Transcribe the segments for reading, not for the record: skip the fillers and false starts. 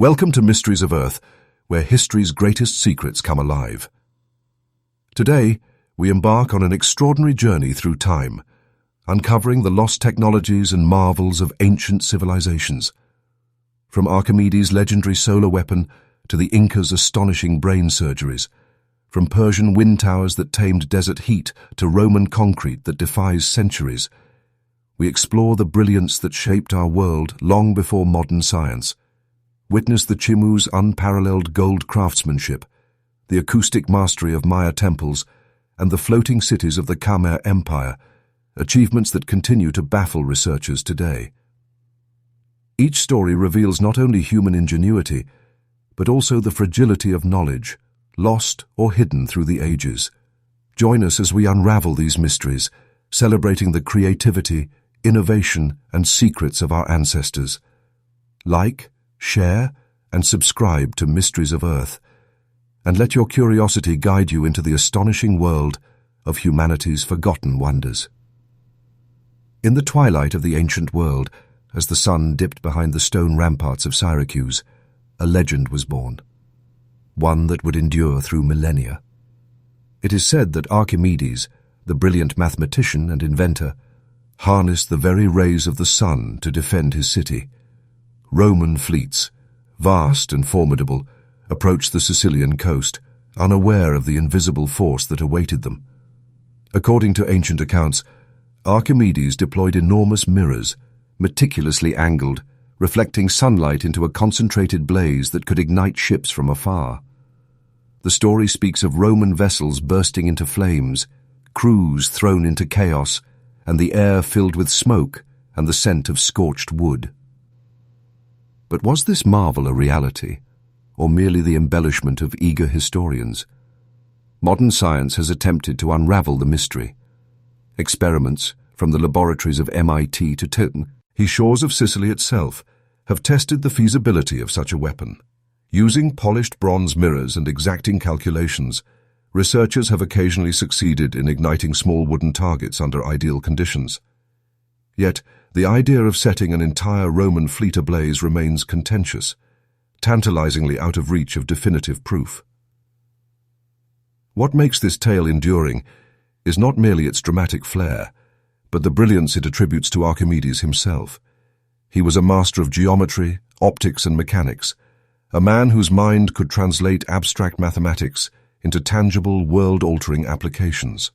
Welcome to Mysteries of Earth, where history's greatest secrets come alive. Today, we embark on an extraordinary journey through time, uncovering the lost technologies and marvels of ancient civilizations. From Archimedes' legendary solar weapon to the Inca's astonishing brain surgeries, from Persian wind towers that tamed desert heat to Roman concrete that defies centuries, we explore the brilliance that shaped our world long before modern science. Witness the Chimu's unparalleled gold craftsmanship, the acoustic mastery of Maya temples, and the floating cities of the Khmer Empire, achievements that continue to baffle researchers today. Each story reveals not only human ingenuity, but also the fragility of knowledge, lost or hidden through the ages. Join us as we unravel these mysteries, celebrating the creativity, innovation, and secrets of our ancestors. Like, share, and subscribe to Mysteries of Earth, and let your curiosity guide you into the astonishing world of humanity's forgotten wonders. In the twilight of the ancient world, as the sun dipped behind the stone ramparts of Syracuse, a legend was born, one that would endure through millennia. It is said that Archimedes, the brilliant mathematician and inventor, harnessed the very rays of the sun to defend his city. Roman fleets, vast and formidable, approached the Sicilian coast, unaware of the invisible force that awaited them. According to ancient accounts, Archimedes deployed enormous mirrors, meticulously angled, reflecting sunlight into a concentrated blaze that could ignite ships from afar. The story speaks of Roman vessels bursting into flames, crews thrown into chaos, and the air filled with smoke and the scent of scorched wood. But was this marvel a reality, or merely the embellishment of eager historians? Modern science has attempted to unravel the mystery. Experiments, from the laboratories of MIT to the shores of Sicily itself, have tested the feasibility of such a weapon. Using polished bronze mirrors and exacting calculations, researchers have occasionally succeeded in igniting small wooden targets under ideal conditions. Yet, the idea of setting an entire Roman fleet ablaze remains contentious, tantalizingly out of reach of definitive proof. What makes this tale enduring is not merely its dramatic flair, but the brilliance it attributes to Archimedes himself. He was a master of geometry, optics, and mechanics, a man whose mind could translate abstract mathematics into tangible, world-altering applications.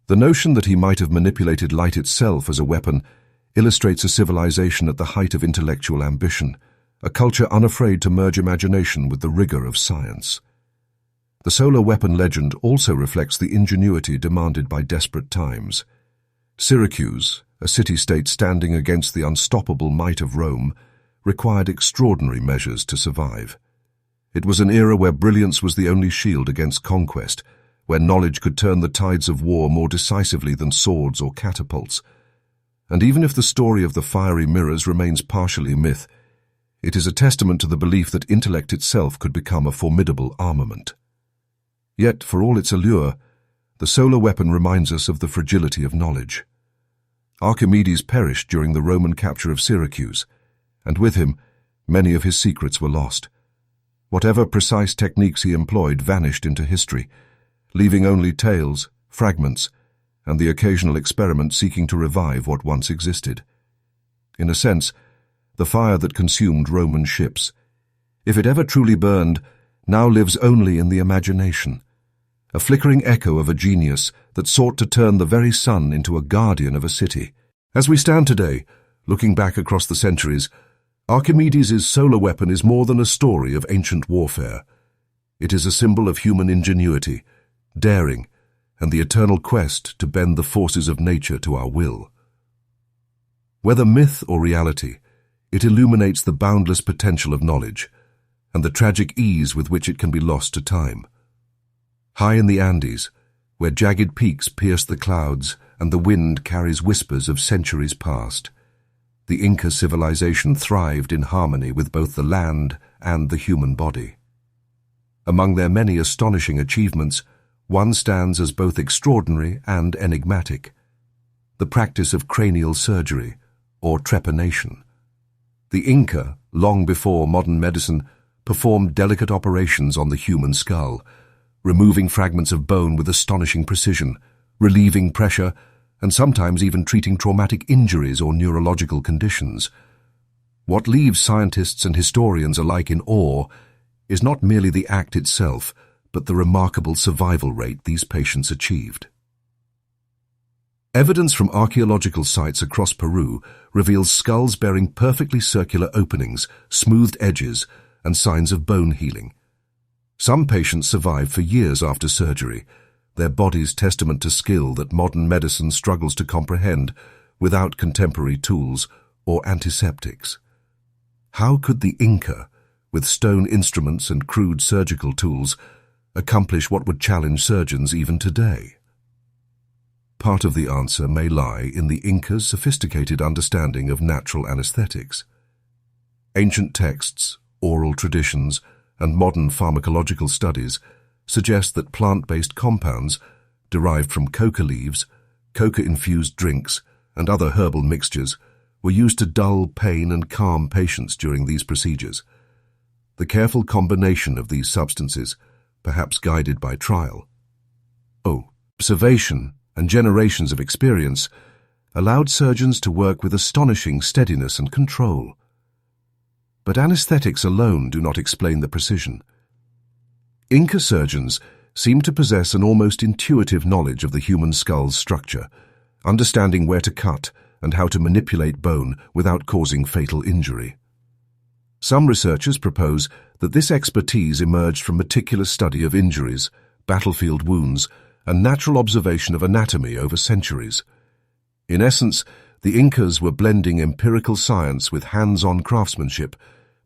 The notion that he might have manipulated light itself as a weapon illustrates a civilization at the height of intellectual ambition, a culture unafraid to merge imagination with the rigor of science. The solar weapon legend also reflects the ingenuity demanded by desperate times. Syracuse, a city-state standing against the unstoppable might of Rome, required extraordinary measures to survive. It was an era where brilliance was the only shield against conquest, where knowledge could turn the tides of war more decisively than swords or catapults. And even if the story of the fiery mirrors remains partially myth, it is a testament to the belief that intellect itself could become a formidable armament. Yet, for all its allure, the solar weapon reminds us of the fragility of knowledge. Archimedes perished during the Roman capture of Syracuse, and with him, many of his secrets were lost. Whatever precise techniques he employed vanished into history, leaving only tales, fragments, and the occasional experiment seeking to revive what once existed. In a sense, the fire that consumed Roman ships, if it ever truly burned, now lives only in the imagination, a flickering echo of a genius that sought to turn the very sun into a guardian of a city. As we stand today, looking back across the centuries, Archimedes' solar weapon is more than a story of ancient warfare. It is a symbol of human ingenuity, daring, and the eternal quest to bend the forces of nature to our will. Whether myth or reality, it illuminates the boundless potential of knowledge and the tragic ease with which it can be lost to time. High in the Andes, where jagged peaks pierce the clouds and the wind carries whispers of centuries past, the Inca civilization thrived in harmony with both the land and the human body. Among their many astonishing achievements, one stands as both extraordinary and enigmatic: the practice of cranial surgery, or trepanation. The Inca, long before modern medicine, performed delicate operations on the human skull, removing fragments of bone with astonishing precision, relieving pressure, and sometimes even treating traumatic injuries or neurological conditions. What leaves scientists and historians alike in awe is not merely the act itself, but the remarkable survival rate these patients achieved. Evidence from archaeological sites across Peru reveals skulls bearing perfectly circular openings, smoothed edges, and signs of bone healing. Some patients survived for years after surgery, their bodies testament to skill that modern medicine struggles to comprehend without contemporary tools or antiseptics. How could the Inca, with stone instruments and crude surgical tools, accomplish what would challenge surgeons even today? Part of the answer may lie in the Inca's sophisticated understanding of natural anesthetics. Ancient texts, oral traditions, and modern pharmacological studies suggest that plant-based compounds derived from coca leaves, coca-infused drinks, and other herbal mixtures were used to dull pain and calm patients during these procedures. The careful combination of these substances, perhaps guided by trial, observation, and generations of experience, allowed surgeons to work with astonishing steadiness and control. But anesthetics alone do not explain the precision. Inca surgeons seem to possess an almost intuitive knowledge of the human skull's structure, understanding where to cut and how to manipulate bone without causing fatal injury. Some researchers propose that this expertise emerged from meticulous study of injuries, battlefield wounds, and natural observation of anatomy over centuries. In essence, the Incas were blending empirical science with hands-on craftsmanship,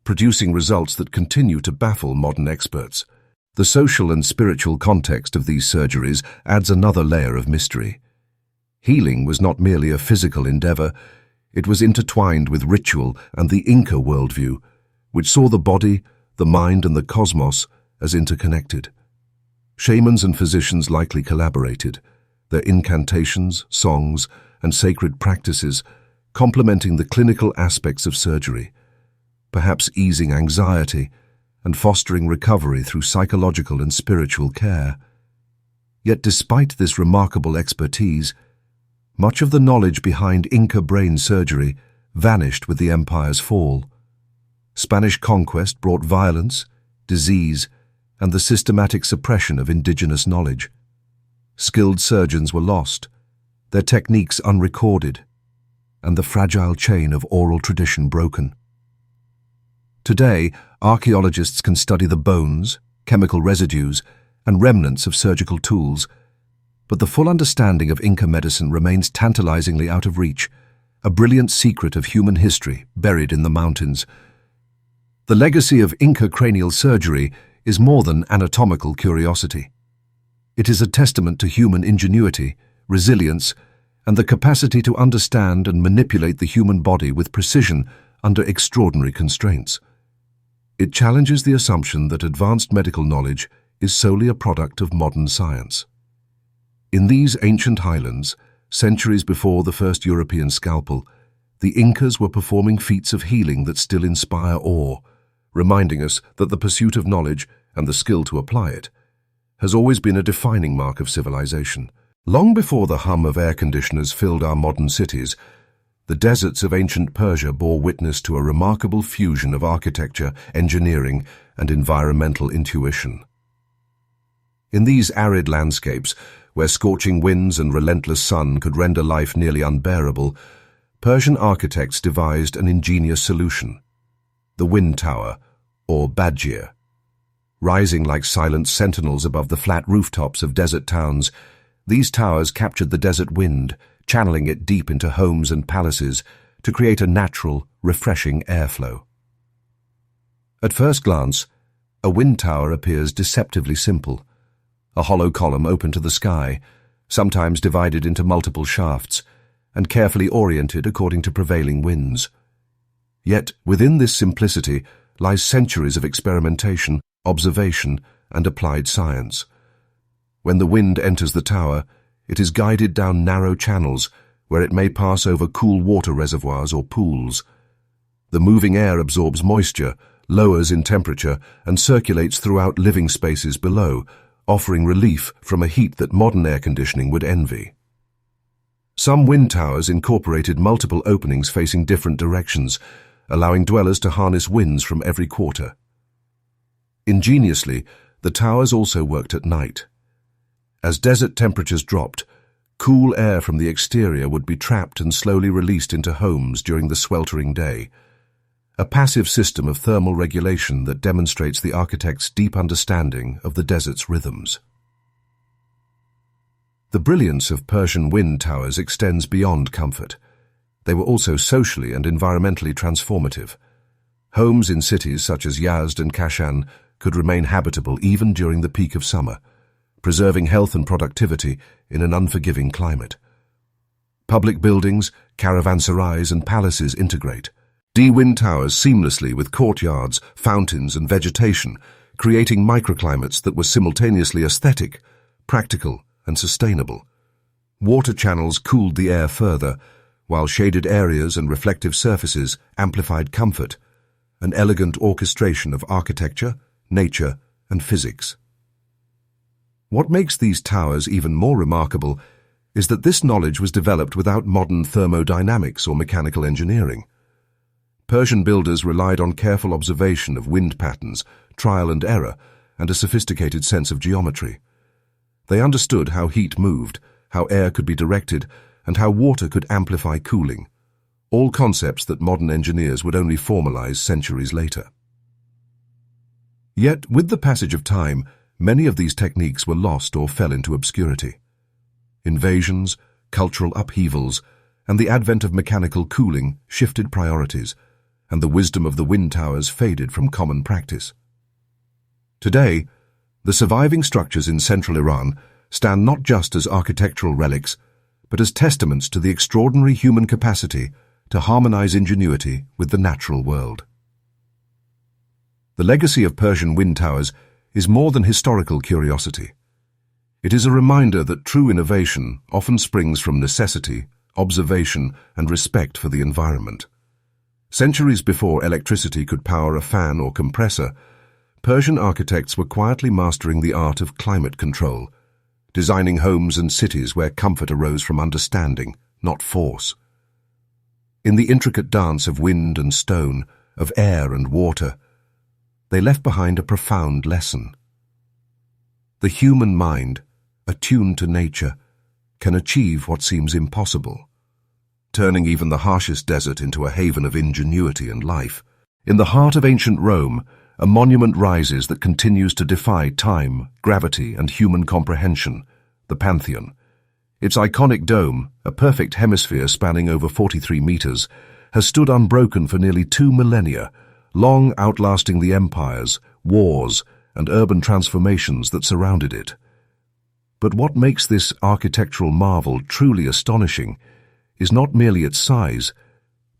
producing results that continue to baffle modern experts. The social and spiritual context of these surgeries adds another layer of mystery. Healing was not merely a physical endeavor, it was intertwined with ritual and the Inca worldview, which saw the body, the mind, and the cosmos as interconnected. Shamans and physicians likely collaborated, their incantations, songs, and sacred practices complementing the clinical aspects of surgery, perhaps easing anxiety and fostering recovery through psychological and spiritual care. Yet despite this remarkable expertise, much of the knowledge behind Inca brain surgery vanished with the empire's fall. Spanish conquest brought violence, disease, and the systematic suppression of indigenous knowledge. Skilled surgeons were lost, their techniques unrecorded, and the fragile chain of oral tradition broken. Today, archaeologists can study the bones, chemical residues, and remnants of surgical tools, but the full understanding of Inca medicine remains tantalizingly out of reach, a brilliant secret of human history buried in the mountains. The legacy of Inca cranial surgery is more than anatomical curiosity. It is a testament to human ingenuity, resilience, and the capacity to understand and manipulate the human body with precision under extraordinary constraints. It challenges the assumption that advanced medical knowledge is solely a product of modern science. In these ancient highlands, centuries before the first European scalpel, the Incas were performing feats of healing that still inspire awe, reminding us that the pursuit of knowledge and the skill to apply it has always been a defining mark of civilization. Long before the hum of air conditioners filled our modern cities, the deserts of ancient Persia bore witness to a remarkable fusion of architecture, engineering, and environmental intuition. In these arid landscapes, where scorching winds and relentless sun could render life nearly unbearable, Persian architects devised an ingenious solution: the wind tower, or badjir. Rising like silent sentinels above the flat rooftops of desert towns, these towers captured the desert wind, channeling it deep into homes and palaces to create a natural, refreshing airflow. At first glance, a wind tower appears deceptively simple: a hollow column open to the sky, sometimes divided into multiple shafts, and carefully oriented according to prevailing winds. Yet within this simplicity lies centuries of experimentation, observation, and applied science. When the wind enters the tower, it is guided down narrow channels where it may pass over cool water reservoirs or pools. The moving air absorbs moisture, lowers in temperature, and circulates throughout living spaces below, offering relief from a heat that modern air conditioning would envy. Some wind towers incorporated multiple openings facing different directions, allowing dwellers to harness winds from every quarter. Ingeniously, the towers also worked at night. As desert temperatures dropped, cool air from the exterior would be trapped and slowly released into homes during the sweltering day, a passive system of thermal regulation that demonstrates the architect's deep understanding of the desert's rhythms. The brilliance of Persian wind towers extends beyond comfort. They were also socially and environmentally transformative. Homes in cities such as Yazd and Kashan could remain habitable even during the peak of summer, preserving health and productivity in an unforgiving climate. Public buildings, caravanserais, and palaces integrate. Wind towers seamlessly with courtyards, fountains, and vegetation, creating microclimates that were simultaneously aesthetic, practical, and sustainable. Water channels cooled the air further, while shaded areas and reflective surfaces amplified comfort, an elegant orchestration of architecture, nature, and physics. What makes these towers even more remarkable is that this knowledge was developed without modern thermodynamics or mechanical engineering. Persian builders relied on careful observation of wind patterns, trial and error, and a sophisticated sense of geometry. They understood how heat moved, how air could be directed, and how water could amplify cooling, all concepts that modern engineers would only formalize centuries later. Yet, with the passage of time, many of these techniques were lost or fell into obscurity. Invasions, cultural upheavals, and the advent of mechanical cooling shifted priorities, and the wisdom of the wind towers faded from common practice. Today, the surviving structures in central Iran stand not just as architectural relics, but as testaments to the extraordinary human capacity to harmonize ingenuity with the natural world. The legacy of Persian wind towers is more than historical curiosity. It is a reminder that true innovation often springs from necessity, observation, and respect for the environment. Centuries before electricity could power a fan or compressor, Persian architects were quietly mastering the art of climate control, designing homes and cities where comfort arose from understanding, not force. In the intricate dance of wind and stone, of air and water, they left behind a profound lesson. The human mind, attuned to nature, can achieve what seems impossible, turning even the harshest desert into a haven of ingenuity and life. In the heart of ancient Rome, a monument rises that continues to defy time, gravity, and human comprehension, the Pantheon. Its iconic dome, a perfect hemisphere spanning over 43 meters, has stood unbroken for nearly 2 millennia, long outlasting the empires, wars, and urban transformations that surrounded it. But what makes this architectural marvel truly astonishing is not merely its size,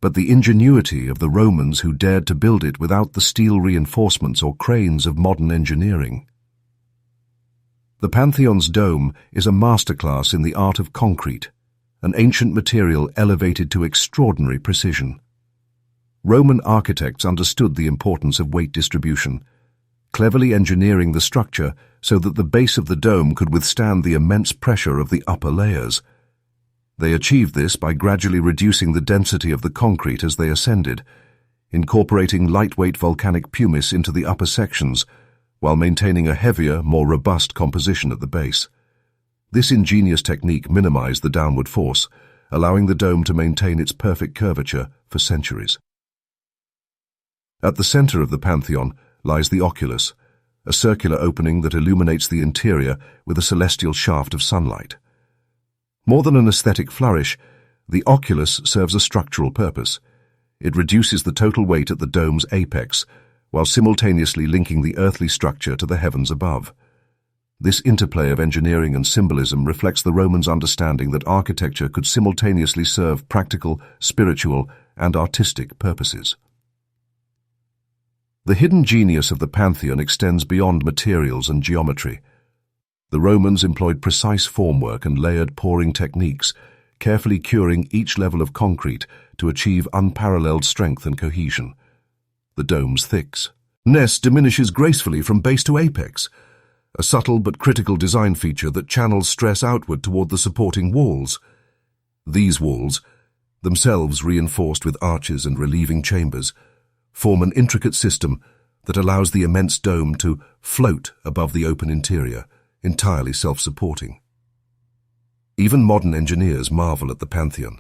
but the ingenuity of the Romans who dared to build it without the steel reinforcements or cranes of modern engineering. The Pantheon's dome is a masterclass in the art of concrete, an ancient material elevated to extraordinary precision. Roman architects understood the importance of weight distribution, cleverly engineering the structure so that the base of the dome could withstand the immense pressure of the upper layers. They achieved this by gradually reducing the density of the concrete as they ascended, incorporating lightweight volcanic pumice into the upper sections, while maintaining a heavier, more robust composition at the base. This ingenious technique minimized the downward force, allowing the dome to maintain its perfect curvature for centuries. At the center of the Pantheon lies the oculus, a circular opening that illuminates the interior with a celestial shaft of sunlight. More than an aesthetic flourish, the oculus serves a structural purpose. It reduces the total weight at the dome's apex, while simultaneously linking the earthly structure to the heavens above. This interplay of engineering and symbolism reflects the Romans' understanding that architecture could simultaneously serve practical, spiritual, and artistic purposes. The hidden genius of the Pantheon extends beyond materials and geometry. The Romans employed precise formwork and layered pouring techniques, carefully curing each level of concrete to achieve unparalleled strength and cohesion. The dome's thickness diminishes gracefully from base to apex, a subtle but critical design feature that channels stress outward toward the supporting walls. These walls, themselves reinforced with arches and relieving chambers, form an intricate system that allows the immense dome to float above the open interior, entirely self-supporting. Even modern engineers marvel at the Pantheon.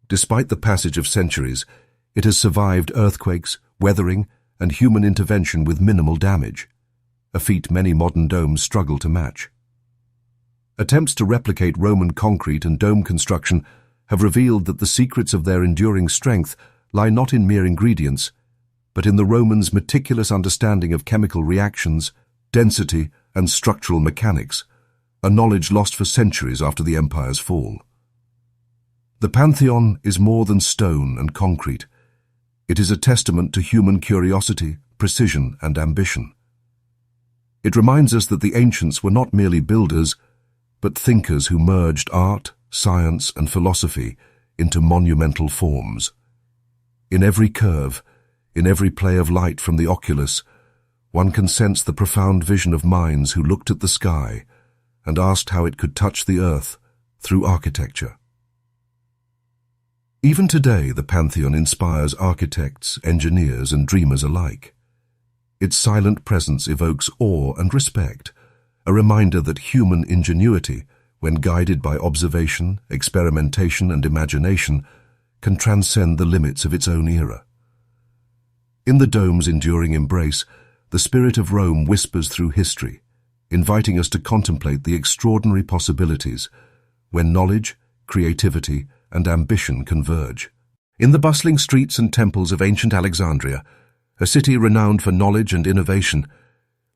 Despite the passage of centuries, it has survived earthquakes, weathering, and human intervention with minimal damage, a feat many modern domes struggle to match. Attempts to replicate Roman concrete and dome construction have revealed that the secrets of their enduring strength lie not in mere ingredients, but in the Romans' meticulous understanding of chemical reactions, density, and structural mechanics, a knowledge lost for centuries after the empire's fall. The Pantheon is more than stone and concrete. It is a testament to human curiosity, precision, and ambition. It reminds us that the ancients were not merely builders, but thinkers who merged art, science, and philosophy into monumental forms. In every curve, in every play of light from the oculus, one can sense the profound vision of minds who looked at the sky and asked how it could touch the earth through architecture. Even today, the Pantheon inspires architects, engineers, and dreamers alike. Its silent presence evokes awe and respect, a reminder that human ingenuity, when guided by observation, experimentation, and imagination, can transcend the limits of its own era. In the dome's enduring embrace, the spirit of Rome whispers through history, inviting us to contemplate the extraordinary possibilities when knowledge, creativity, and ambition converge. In the bustling streets and temples of ancient Alexandria, a city renowned for knowledge and innovation,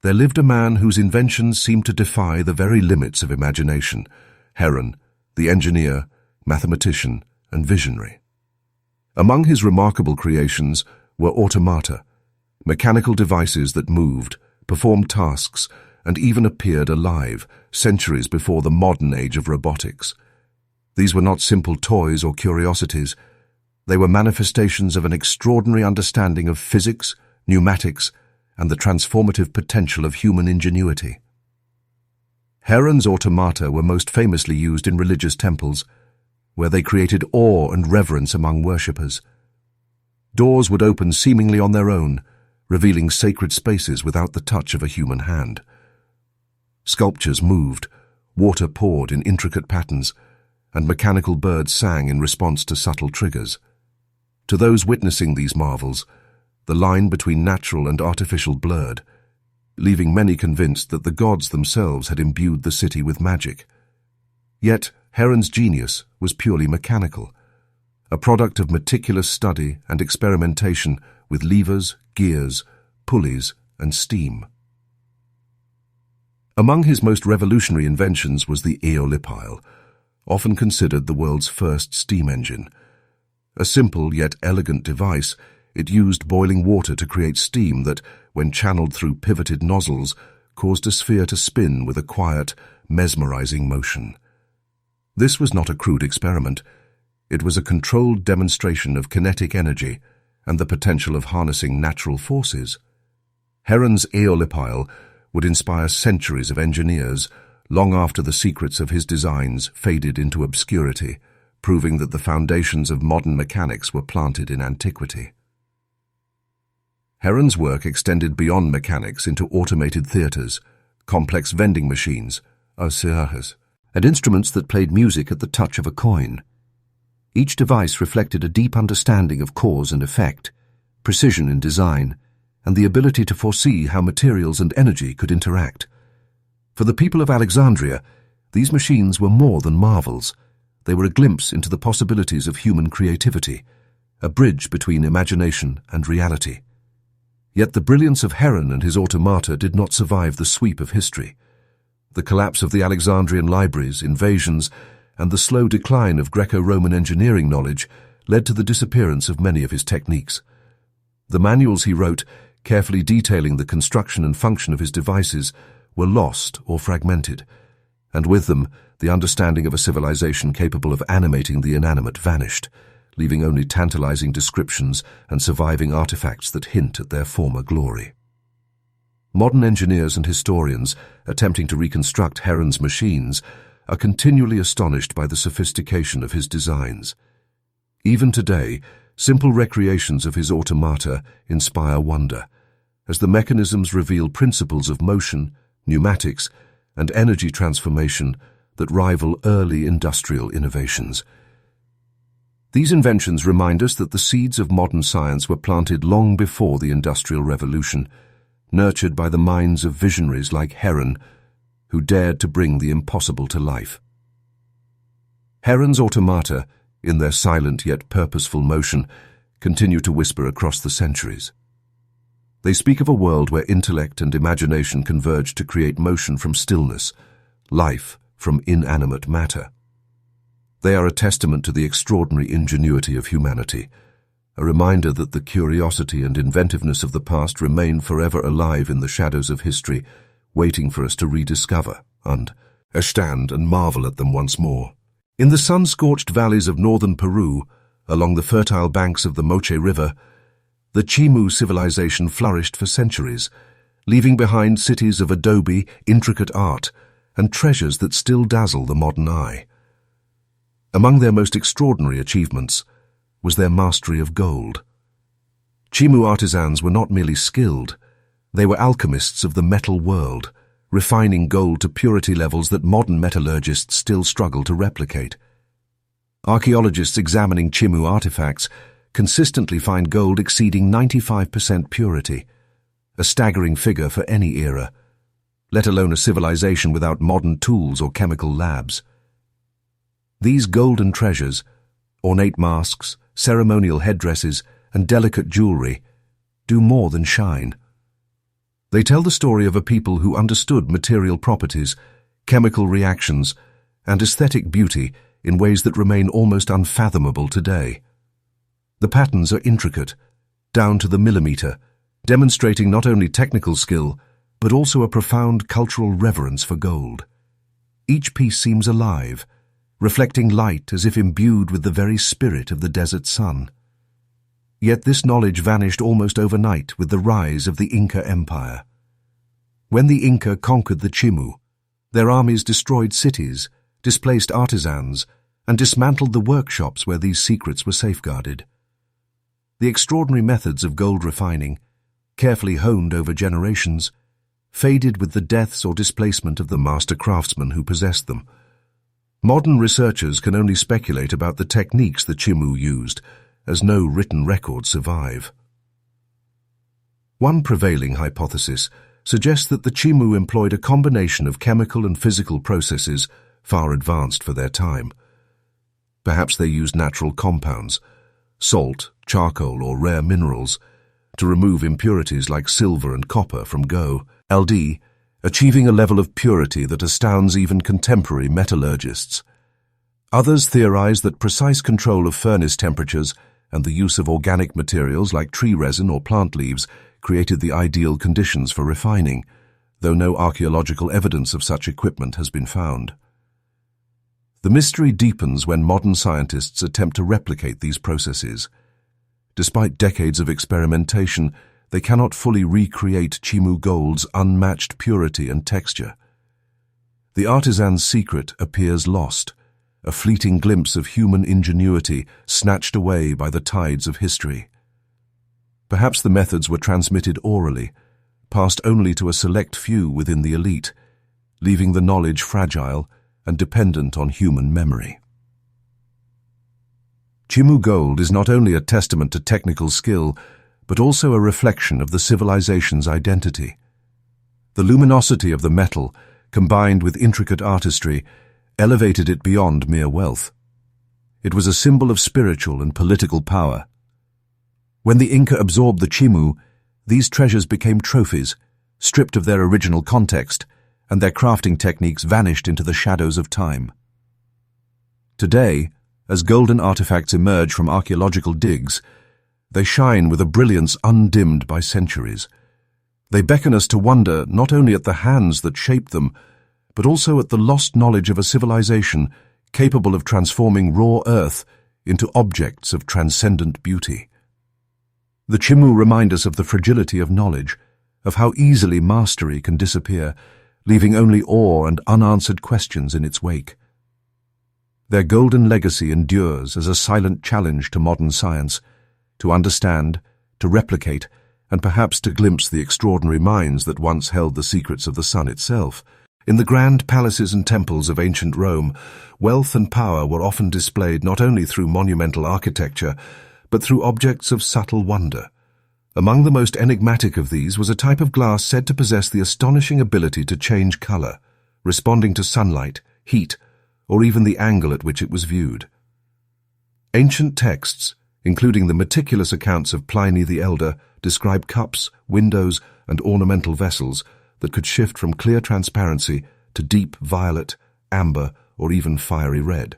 there lived a man whose inventions seemed to defy the very limits of imagination, Heron, the engineer, mathematician, and visionary. Among his remarkable creations were automata, mechanical devices that moved, performed tasks, and even appeared alive centuries before the modern age of robotics. These were not simple toys or curiosities. They were manifestations of an extraordinary understanding of physics, pneumatics, and the transformative potential of human ingenuity. Heron's automata were most famously used in religious temples, where they created awe and reverence among worshippers. Doors would open seemingly on their own, revealing sacred spaces without the touch of a human hand. Sculptures moved, water poured in intricate patterns, and mechanical birds sang in response to subtle triggers. To those witnessing these marvels, the line between natural and artificial blurred, leaving many convinced that the gods themselves had imbued the city with magic. Yet Heron's genius was purely mechanical, a product of meticulous study and experimentation with levers, gears, pulleys, and steam. Among his most revolutionary inventions was the eolipile, often considered the world's first steam engine. A simple yet elegant device, it used boiling water to create steam that, when channeled through pivoted nozzles, caused a sphere to spin with a quiet, mesmerizing motion. This was not a crude experiment. It was a controlled demonstration of kinetic energy and the potential of harnessing natural forces. Heron's eolipile would inspire centuries of engineers long after the secrets of his designs faded into obscurity, proving that the foundations of modern mechanics were planted in antiquity. Heron's work extended beyond mechanics into automated theaters, complex vending machines, surgeries, and instruments that played music at the touch of a coin. Each device reflected a deep understanding of cause and effect, precision in design, and the ability to foresee how materials and energy could interact. For the people of Alexandria, these machines were more than marvels. They were a glimpse into the possibilities of human creativity, a bridge between imagination and reality. Yet the brilliance of Heron and his automata did not survive the sweep of history. The collapse of the Alexandrian libraries, invasions, and the slow decline of Greco-Roman engineering knowledge led to the disappearance of many of his techniques. The manuals he wrote, carefully detailing the construction and function of his devices, were lost or fragmented, and with them, the understanding of a civilization capable of animating the inanimate vanished, leaving only tantalizing descriptions and surviving artifacts that hint at their former glory. Modern engineers and historians, attempting to reconstruct Heron's machines, are continually astonished by the sophistication of his designs. Even today, simple recreations of his automata inspire wonder, as the mechanisms reveal principles of motion, pneumatics, and energy transformation that rival early industrial innovations. These inventions remind us that the seeds of modern science were planted long before the Industrial Revolution, nurtured by the minds of visionaries like Heron, who dared to bring the impossible to life. Heron's automata, in their silent yet purposeful motion, continue to whisper across the centuries. They speak of a world where intellect and imagination converge to create motion from stillness, life from inanimate matter. They are a testament to the extraordinary ingenuity of humanity, a reminder that the curiosity and inventiveness of the past remain forever alive in the shadows of history, waiting for us to rediscover and understand and marvel at them once more. In the sun-scorched valleys of northern Peru, along the fertile banks of the Moche River, the Chimu civilization flourished for centuries, leaving behind cities of adobe, intricate art, and treasures that still dazzle the modern eye. Among their most extraordinary achievements was their mastery of gold. Chimu artisans were not merely skilled, they were alchemists of the metal world, refining gold to purity levels that modern metallurgists still struggle to replicate. Archaeologists examining Chimu artifacts consistently find gold exceeding 95% purity, a staggering figure for any era, let alone a civilization without modern tools or chemical labs. These golden treasures, ornate masks, ceremonial headdresses, and delicate jewelry, do more than shine. They tell the story of a people who understood material properties, chemical reactions, and aesthetic beauty in ways that remain almost unfathomable today. The patterns are intricate, down to the millimeter, demonstrating not only technical skill, but also a profound cultural reverence for gold. Each piece seems alive, reflecting light as if imbued with the very spirit of the desert sun. Yet this knowledge vanished almost overnight with the rise of the Inca Empire. When the Inca conquered the Chimu, their armies destroyed cities, displaced artisans, and dismantled the workshops where these secrets were safeguarded. The extraordinary methods of gold refining, carefully honed over generations, faded with the deaths or displacement of the master craftsmen who possessed them. Modern researchers can only speculate about the techniques the Chimu used, as no written records survive. One prevailing hypothesis suggests that the Chimu employed a combination of chemical and physical processes far advanced for their time. Perhaps they used natural compounds, salt, charcoal, or rare minerals, to remove impurities like silver and copper from gold, achieving a level of purity that astounds even contemporary metallurgists. Others theorize that precise control of furnace temperatures and the use of organic materials like tree resin or plant leaves created the ideal conditions for refining, though no archaeological evidence of such equipment has been found. The mystery deepens when modern scientists attempt to replicate these processes. Despite decades of experimentation, they cannot fully recreate Chimu gold's unmatched purity and texture. The artisan's secret appears lost, a fleeting glimpse of human ingenuity snatched away by the tides of history. Perhaps the methods were transmitted orally, passed only to a select few within the elite, leaving the knowledge fragile and dependent on human memory. Chimu gold is not only a testament to technical skill, but also a reflection of the civilization's identity. The luminosity of the metal, combined with intricate artistry, elevated it beyond mere wealth. It was a symbol of spiritual and political power. When the Inca absorbed the Chimu, these treasures became trophies, stripped of their original context, and their crafting techniques vanished into the shadows of time. Today, as golden artifacts emerge from archaeological digs, they shine with a brilliance undimmed by centuries. They beckon us to wonder not only at the hands that shaped them, but also at the lost knowledge of a civilization capable of transforming raw earth into objects of transcendent beauty. The Chimu remind us of the fragility of knowledge, of how easily mastery can disappear, leaving only awe and unanswered questions in its wake. Their golden legacy endures as a silent challenge to modern science, to understand, to replicate, and perhaps to glimpse the extraordinary minds that once held the secrets of the sun itself. In the grand palaces and temples of ancient Rome, wealth and power were often displayed not only through monumental architecture, but through objects of subtle wonder. Among the most enigmatic of these was a type of glass said to possess the astonishing ability to change color, responding to sunlight, heat, or even the angle at which it was viewed. Ancient texts, including the meticulous accounts of Pliny the Elder, describe cups, windows, and ornamental vessels that could shift from clear transparency to deep violet, amber, or even fiery red.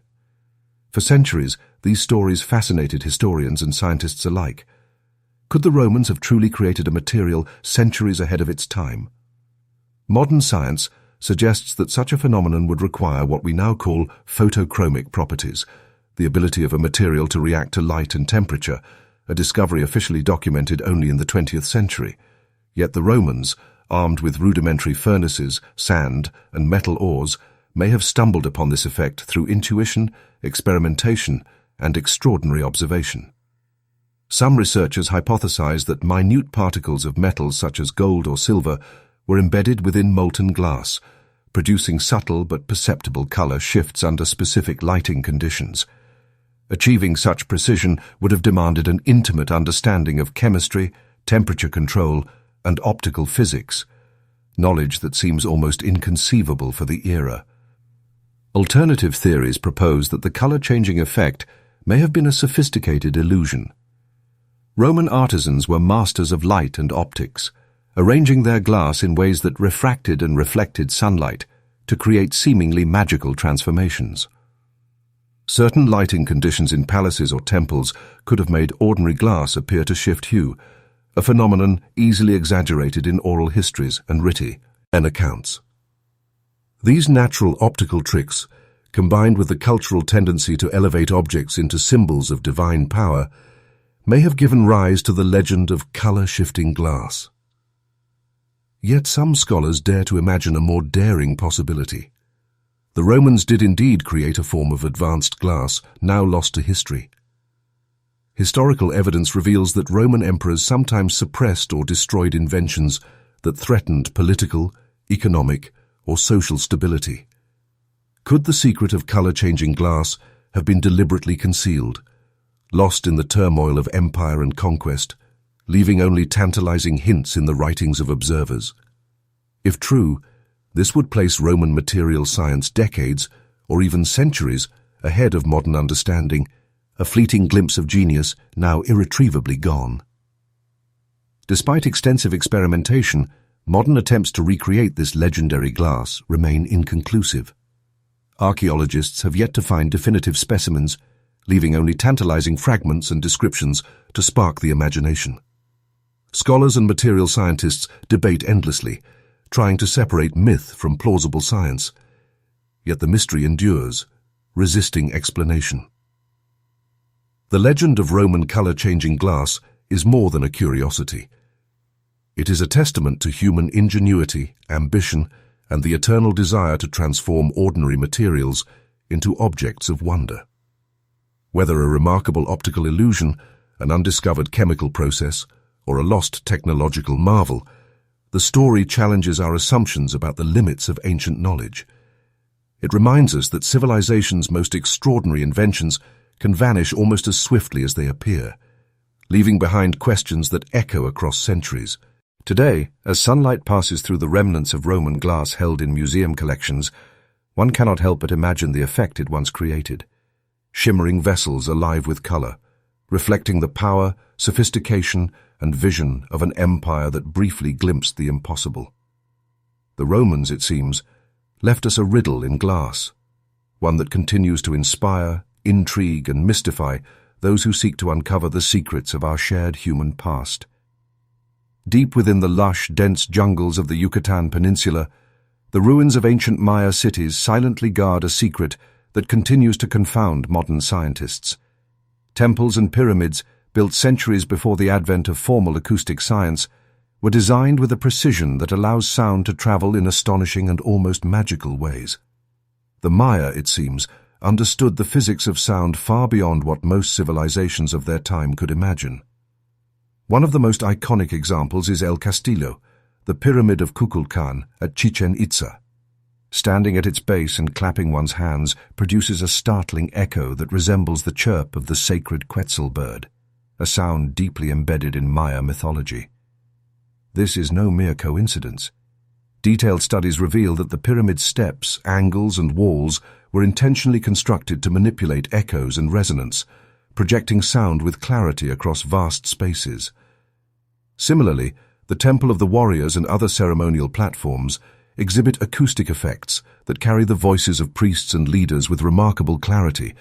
For centuries, these stories fascinated historians and scientists alike. Could the Romans have truly created a material centuries ahead of its time? Modern science suggests that such a phenomenon would require what we now call photochromic properties, the ability of a material to react to light and temperature, a discovery officially documented only in the 20th century. Yet the Romans, armed with rudimentary furnaces, sand, and metal ores, may have stumbled upon this effect through intuition, experimentation, and extraordinary observation. Some researchers hypothesize that minute particles of metals such as gold or silver were embedded within molten glass, producing subtle but perceptible color shifts under specific lighting conditions. Achieving such precision would have demanded an intimate understanding of chemistry, temperature control, and optical physics, knowledge that seems almost inconceivable for the era. Alternative theories propose that the color-changing effect may have been a sophisticated illusion. Roman artisans were masters of light and optics, arranging their glass in ways that refracted and reflected sunlight to create seemingly magical transformations. Certain lighting conditions in palaces or temples could have made ordinary glass appear to shift hue, a phenomenon easily exaggerated in oral histories and written accounts. These natural optical tricks, combined with the cultural tendency to elevate objects into symbols of divine power, may have given rise to the legend of color-shifting glass. Yet some scholars dare to imagine a more daring possibility. The Romans did indeed create a form of advanced glass, now lost to history. Historical evidence reveals that Roman emperors sometimes suppressed or destroyed inventions that threatened political, economic, or social stability. Could the secret of color-changing glass have been deliberately concealed, lost in the turmoil of empire and conquest, leaving only tantalizing hints in the writings of observers? If true, this would place Roman material science decades, or even centuries, ahead of modern understanding, a fleeting glimpse of genius now irretrievably gone. Despite extensive experimentation, modern attempts to recreate this legendary glass remain inconclusive. Archaeologists have yet to find definitive specimens, leaving only tantalizing fragments and descriptions to spark the imagination. Scholars and material scientists debate endlessly, trying to separate myth from plausible science. Yet the mystery endures, resisting explanation. The legend of Roman color-changing glass is more than a curiosity. It is a testament to human ingenuity, ambition, and the eternal desire to transform ordinary materials into objects of wonder. Whether a remarkable optical illusion, an undiscovered chemical process, or a lost technological marvel, the story challenges our assumptions about the limits of ancient knowledge. It reminds us that civilization's most extraordinary inventions can vanish almost as swiftly as they appear, leaving behind questions that echo across centuries. Today, as sunlight passes through the remnants of Roman glass held in museum collections, one cannot help but imagine the effect it once created. Shimmering vessels alive with color, reflecting the power, sophistication, and vision of an empire that briefly glimpsed the impossible. The Romans, it seems, left us a riddle in glass, one that continues to inspire, intrigue, and mystify those who seek to uncover the secrets of our shared human past. Deep within the lush, dense jungles of the Yucatan Peninsula, The ruins of ancient Maya cities silently guard a secret that continues to confound modern scientists. Temples and pyramids, built centuries before the advent of formal acoustic science, were designed with a precision that allows sound to travel in astonishing and almost magical ways. The Maya, it seems, understood the physics of sound far beyond what most civilizations of their time could imagine. One of the most iconic examples is El Castillo, the pyramid of Kukulkan at Chichen Itza. Standing at its base and clapping one's hands produces a startling echo that resembles the chirp of the sacred Quetzal bird, a sound deeply embedded in Maya mythology. This is no mere coincidence. Detailed studies reveal that the pyramid's steps, angles, and walls were intentionally constructed to manipulate echoes and resonance, projecting sound with clarity across vast spaces. Similarly, the Temple of the Warriors and other ceremonial platforms exhibit acoustic effects that carry the voices of priests and leaders with remarkable clarity,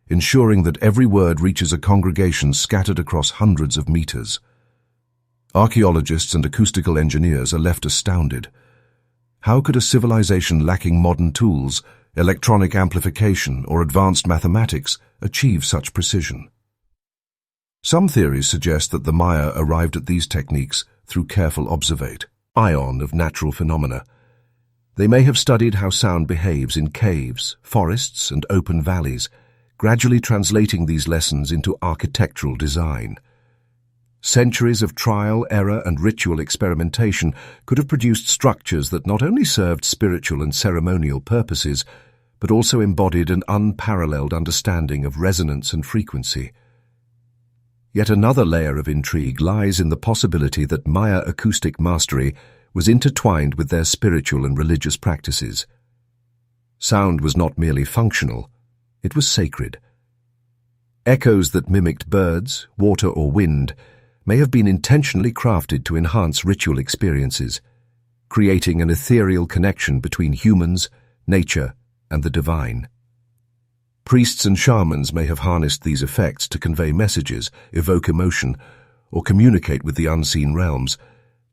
ensuring that every word reaches a congregation scattered across hundreds of meters. Archaeologists and acoustical engineers are left astounded. How could a civilization lacking modern tools, electronic amplification, or advanced mathematics achieve such precision? Some theories suggest that the Maya arrived at these techniques through careful observation of natural phenomena. They may have studied how sound behaves in caves, forests, and open valleys, gradually translating these lessons into architectural design. Centuries of trial, error, and ritual experimentation could have produced structures that not only served spiritual and ceremonial purposes, but also embodied an unparalleled understanding of resonance and frequency. Yet another layer of intrigue lies in the possibility that Maya acoustic mastery was intertwined with their spiritual and religious practices. Sound was not merely functional, it was sacred. Echoes that mimicked birds, water, or wind may have been intentionally crafted to enhance ritual experiences, creating an ethereal connection between humans, nature, and the divine. Priests and shamans may have harnessed these effects to convey messages, evoke emotion, or communicate with the unseen realms,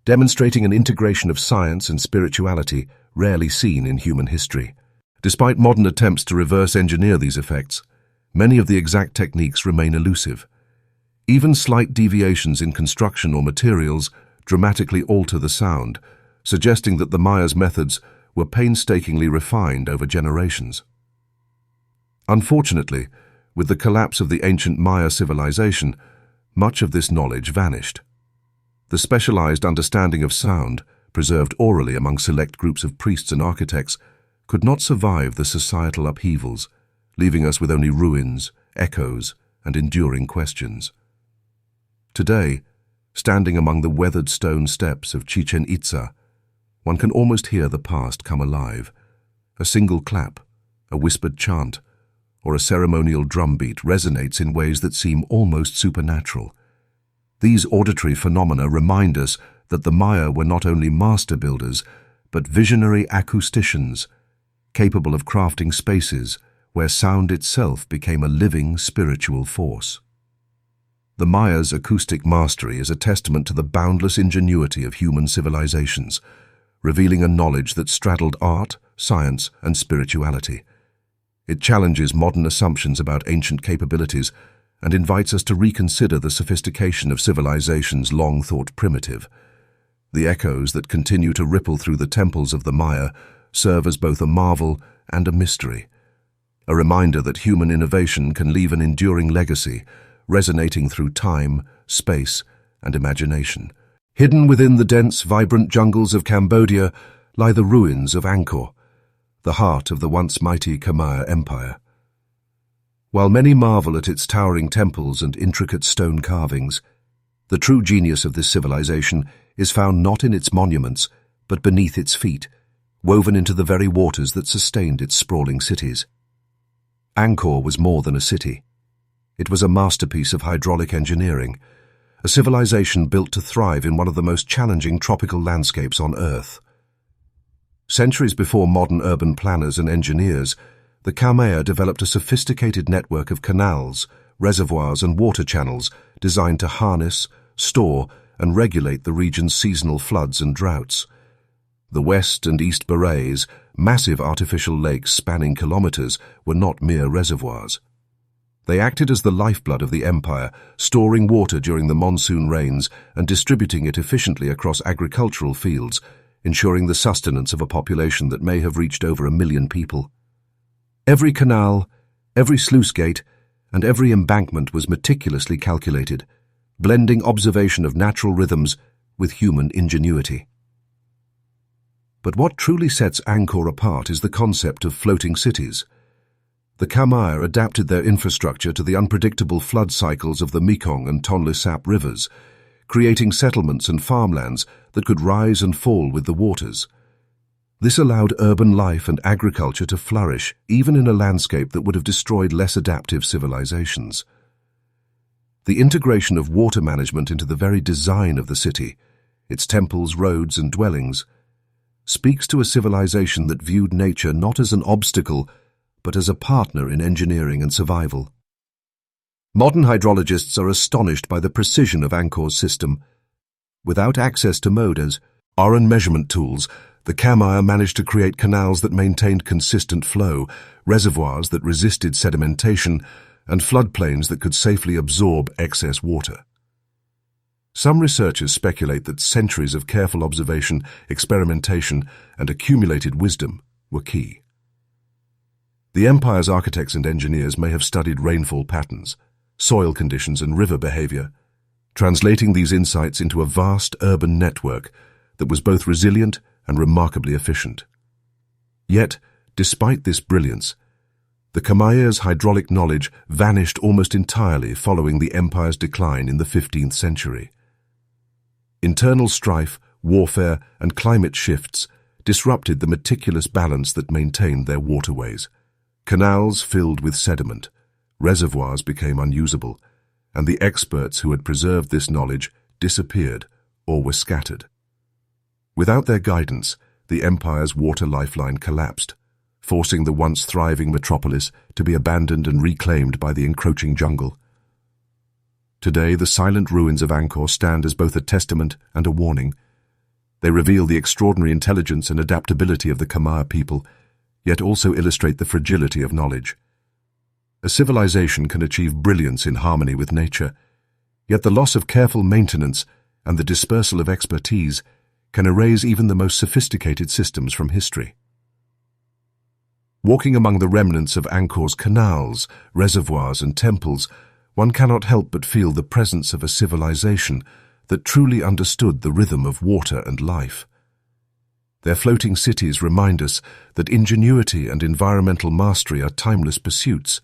demonstrating an integration of science and spirituality rarely seen in human history. Despite modern attempts to reverse engineer these effects, many of the exact techniques remain elusive. Even slight deviations in construction or materials dramatically alter the sound, suggesting that the Maya's methods were painstakingly refined over generations. Unfortunately, with the collapse of the ancient Maya civilization, much of this knowledge vanished. The specialized understanding of sound, preserved orally among select groups of priests and architects, could not survive the societal upheavals, leaving us with only ruins, echoes, and enduring questions. Today, standing among the weathered stone steps of Chichen Itza, one can almost hear the past come alive. A single clap, a whispered chant, or a ceremonial drumbeat resonates in ways that seem almost supernatural. These auditory phenomena remind us that the Maya were not only master builders, but visionary acousticians, capable of crafting spaces where sound itself became a living spiritual force. The Maya's acoustic mastery is a testament to the boundless ingenuity of human civilizations, revealing a knowledge that straddled art, science, and spirituality. It challenges modern assumptions about ancient capabilities and invites us to reconsider the sophistication of civilizations long thought primitive. The echoes that continue to ripple through the temples of the Maya serve as both a marvel and a mystery, a reminder that human innovation can leave an enduring legacy, resonating through time, space, and imagination. Hidden within the dense, vibrant jungles of Cambodia lie the ruins of Angkor, the heart of the once mighty Khmer Empire. While many marvel at its towering temples and intricate stone carvings, the true genius of this civilization is found not in its monuments, but beneath its feet, woven into the very waters that sustained its sprawling cities. Angkor was more than a city. It was a masterpiece of hydraulic engineering, a civilization built to thrive in one of the most challenging tropical landscapes on Earth. Centuries before modern urban planners and engineers, the Khmer developed a sophisticated network of canals, reservoirs, and water channels designed to harness, store, and regulate the region's seasonal floods and droughts. The West and East Barays, massive artificial lakes spanning kilometers, were not mere reservoirs. They acted as the lifeblood of the empire, storing water during the monsoon rains and distributing it efficiently across agricultural fields, ensuring the sustenance of a population that may have reached over 1 million people. Every canal, every sluice gate, and every embankment was meticulously calculated, blending observation of natural rhythms with human ingenuity. But what truly sets Angkor apart is the concept of floating cities. The Khmer adapted their infrastructure to the unpredictable flood cycles of the Mekong and Tonle Sap rivers, creating settlements and farmlands that could rise and fall with the waters. This allowed urban life and agriculture to flourish, even in a landscape that would have destroyed less adaptive civilizations. The integration of water management into the very design of the city, its temples, roads, and dwellings, speaks to a civilization that viewed nature not as an obstacle, but as a partner in engineering and survival. Modern hydrologists are astonished by the precision of Angkor's system. Without access to modes, and measurement tools, the Khmer managed to create canals that maintained consistent flow, reservoirs that resisted sedimentation, and floodplains that could safely absorb excess water. Some researchers speculate that centuries of careful observation, experimentation, and accumulated wisdom were key. The empire's architects and engineers may have studied rainfall patterns, soil conditions, and river behavior, translating these insights into a vast urban network that was both resilient and remarkably efficient. Yet, despite this brilliance, the Khmer's hydraulic knowledge vanished almost entirely following the empire's decline in the 15th century. Internal strife, warfare, and climate shifts disrupted the meticulous balance that maintained their waterways. Canals filled with sediment, reservoirs became unusable, and the experts who had preserved this knowledge disappeared or were scattered. Without their guidance, the empire's water lifeline collapsed, forcing the once thriving metropolis to be abandoned and reclaimed by the encroaching jungle. Today, the silent ruins of Angkor stand as both a testament and a warning. They reveal the extraordinary intelligence and adaptability of the Khmer people, yet also illustrate the fragility of knowledge. A civilization can achieve brilliance in harmony with nature, yet the loss of careful maintenance and the dispersal of expertise can erase even the most sophisticated systems from history. Walking among the remnants of Angkor's canals, reservoirs, and temples, one cannot help but feel the presence of a civilization that truly understood the rhythm of water and life. Their floating cities remind us that ingenuity and environmental mastery are timeless pursuits,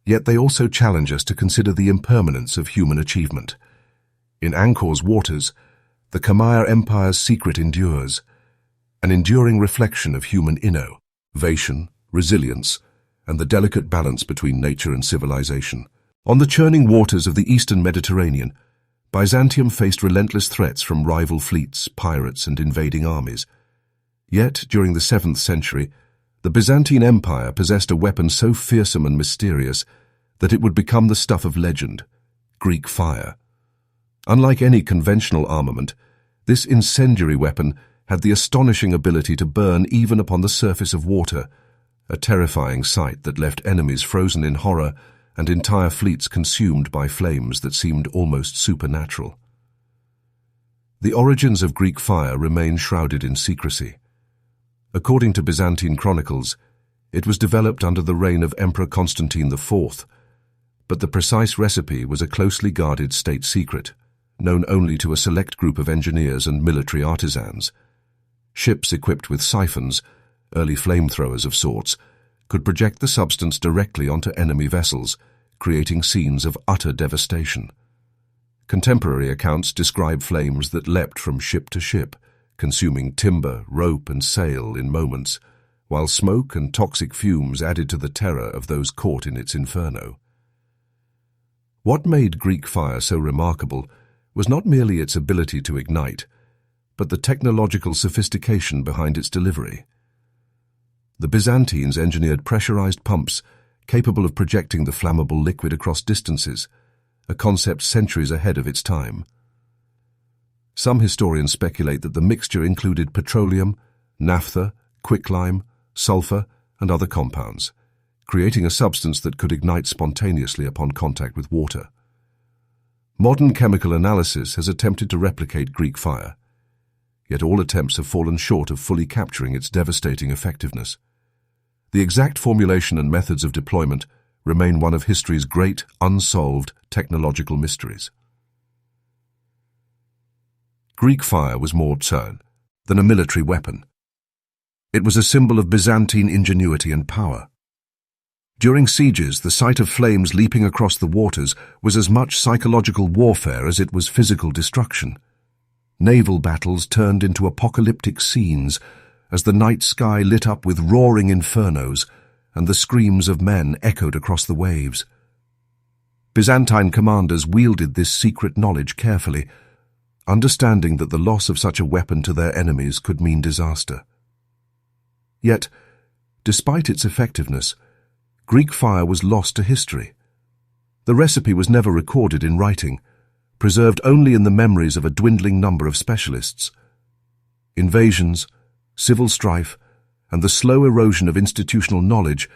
yet they also challenge us to consider the impermanence of human achievement. In Angkor's waters, the Khmer Empire's secret endures, an enduring reflection of human innovation, resilience, and the delicate balance between nature and civilization. On the churning waters of the eastern Mediterranean, Byzantium faced relentless threats from rival fleets, pirates, and invading armies. Yet, during the 7th century, the Byzantine Empire possessed a weapon so fearsome and mysterious that it would become the stuff of legend: Greek fire. Unlike any conventional armament, this incendiary weapon had the astonishing ability to burn even upon the surface of water, a terrifying sight that left enemies frozen in horror and entire fleets consumed by flames that seemed almost supernatural. The origins of Greek fire remain shrouded in secrecy. According to Byzantine chronicles, it was developed under the reign of Emperor Constantine IV, but the precise recipe was a closely guarded state secret, known only to a select group of engineers and military artisans. Ships equipped with siphons, early flamethrowers of sorts, could project the substance directly onto enemy vessels, creating scenes of utter devastation. Contemporary accounts describe flames that leapt from ship to ship, consuming timber, rope, and sail in moments, while smoke and toxic fumes added to the terror of those caught in its inferno. What made Greek fire so remarkable was not merely its ability to ignite, but the technological sophistication behind its delivery. The Byzantines engineered pressurized pumps capable of projecting the flammable liquid across distances, a concept centuries ahead of its time. Some historians speculate that the mixture included petroleum, naphtha, quicklime, sulfur, and other compounds, creating a substance that could ignite spontaneously upon contact with water. Modern chemical analysis has attempted to replicate Greek fire, yet all attempts have fallen short of fully capturing its devastating effectiveness. The exact formulation and methods of deployment remain one of history's great, unsolved technological mysteries. Greek fire was more than a military weapon. It was a symbol of Byzantine ingenuity and power. During sieges, the sight of flames leaping across the waters was as much psychological warfare as it was physical destruction. Naval battles turned into apocalyptic scenes as the night sky lit up with roaring infernos and the screams of men echoed across the waves. Byzantine commanders wielded this secret knowledge carefully, understanding that the loss of such a weapon to their enemies could mean disaster. Yet, despite its effectiveness, Greek fire was lost to history. The recipe was never recorded in writing, preserved only in the memories of a dwindling number of specialists. Invasions, civil strife, and the slow erosion of institutional knowledge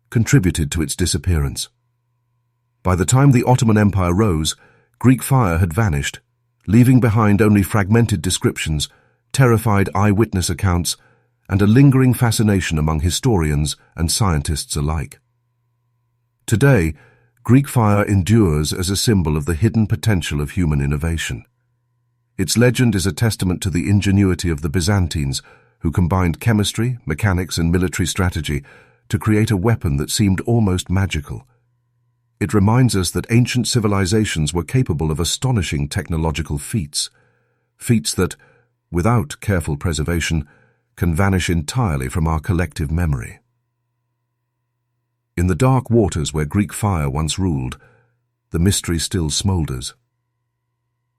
contributed to its disappearance. By the time the Ottoman Empire rose, Greek fire had vanished, leaving behind only fragmented descriptions, terrified eyewitness accounts, and a lingering fascination among historians and scientists alike. Today, Greek fire endures as a symbol of the hidden potential of human innovation. Its legend is a testament to the ingenuity of the Byzantines, who combined chemistry, mechanics, and military strategy to create a weapon that seemed almost magical. It reminds us that ancient civilizations were capable of astonishing technological feats that, without careful preservation, can vanish entirely from our collective memory. In the dark waters where Greek fire once ruled, the mystery still smoulders.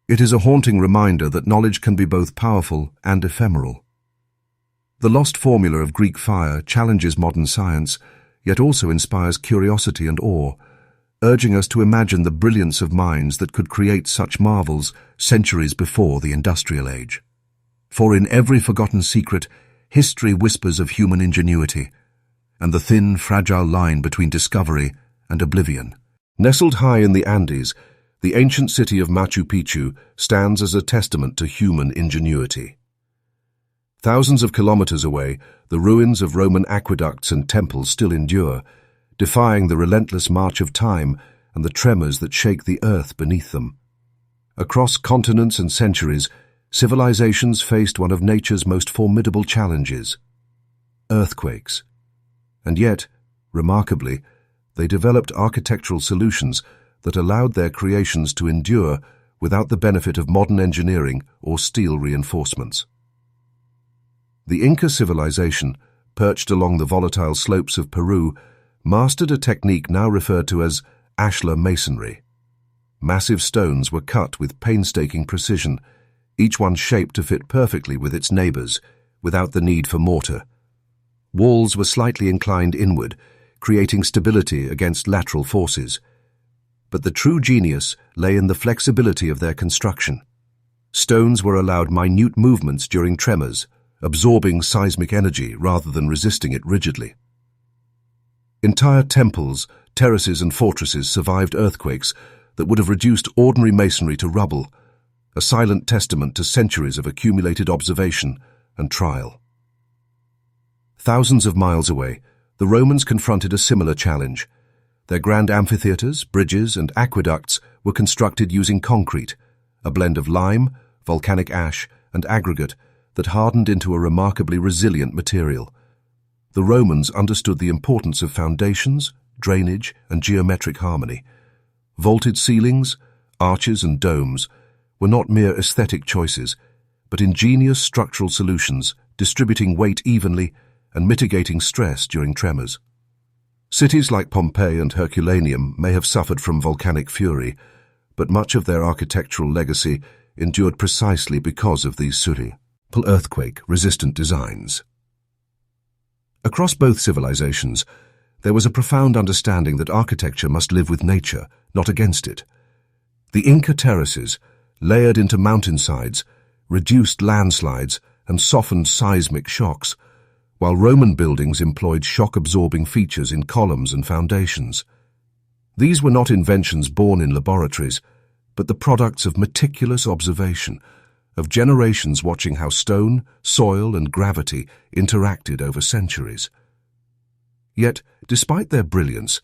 It is a haunting reminder that knowledge can be both powerful and ephemeral. The lost formula of Greek fire challenges modern science, yet also inspires curiosity and awe, urging us to imagine the brilliance of minds that could create such marvels centuries before the industrial age. For in every forgotten secret, history whispers of human ingenuity, and the thin, fragile line between discovery and oblivion. Nestled high in the Andes, the ancient city of Machu Picchu stands as a testament to human ingenuity. Thousands of kilometers away, the ruins of Roman aqueducts and temples still endure, defying the relentless march of time and the tremors that shake the earth beneath them. Across continents and centuries, civilizations faced one of nature's most formidable challenges: earthquakes. And yet, remarkably, they developed architectural solutions that allowed their creations to endure without the benefit of modern engineering or steel reinforcements. The Inca civilization, perched along the volatile slopes of Peru, mastered a technique now referred to as ashlar masonry. Massive stones were cut with painstaking precision, each one shaped to fit perfectly with its neighbors, without the need for mortar. Walls were slightly inclined inward, creating stability against lateral forces. But the true genius lay in the flexibility of their construction. Stones were allowed minute movements during tremors, absorbing seismic energy rather than resisting it rigidly. Entire temples, terraces, and fortresses survived earthquakes that would have reduced ordinary masonry to rubble, a silent testament to centuries of accumulated observation and trial. Thousands of miles away, the Romans confronted a similar challenge. Their grand amphitheaters, bridges, and aqueducts were constructed using concrete, a blend of lime, volcanic ash, and aggregate that hardened into a remarkably resilient material. The Romans understood the importance of foundations, drainage, and geometric harmony. Vaulted ceilings, arches, and domes were not mere aesthetic choices, but ingenious structural solutions distributing weight evenly and mitigating stress during tremors. Cities like Pompeii and Herculaneum may have suffered from volcanic fury, but much of their architectural legacy endured precisely because of these earthquake-resistant designs. Across both civilizations, there was a profound understanding that architecture must live with nature, not against it. The Inca terraces, layered into mountainsides, reduced landslides, and softened seismic shocks, while Roman buildings employed shock-absorbing features in columns and foundations. These were not inventions born in laboratories, but the products of meticulous observation, of generations watching how stone, soil, and gravity interacted over centuries. Yet, despite their brilliance,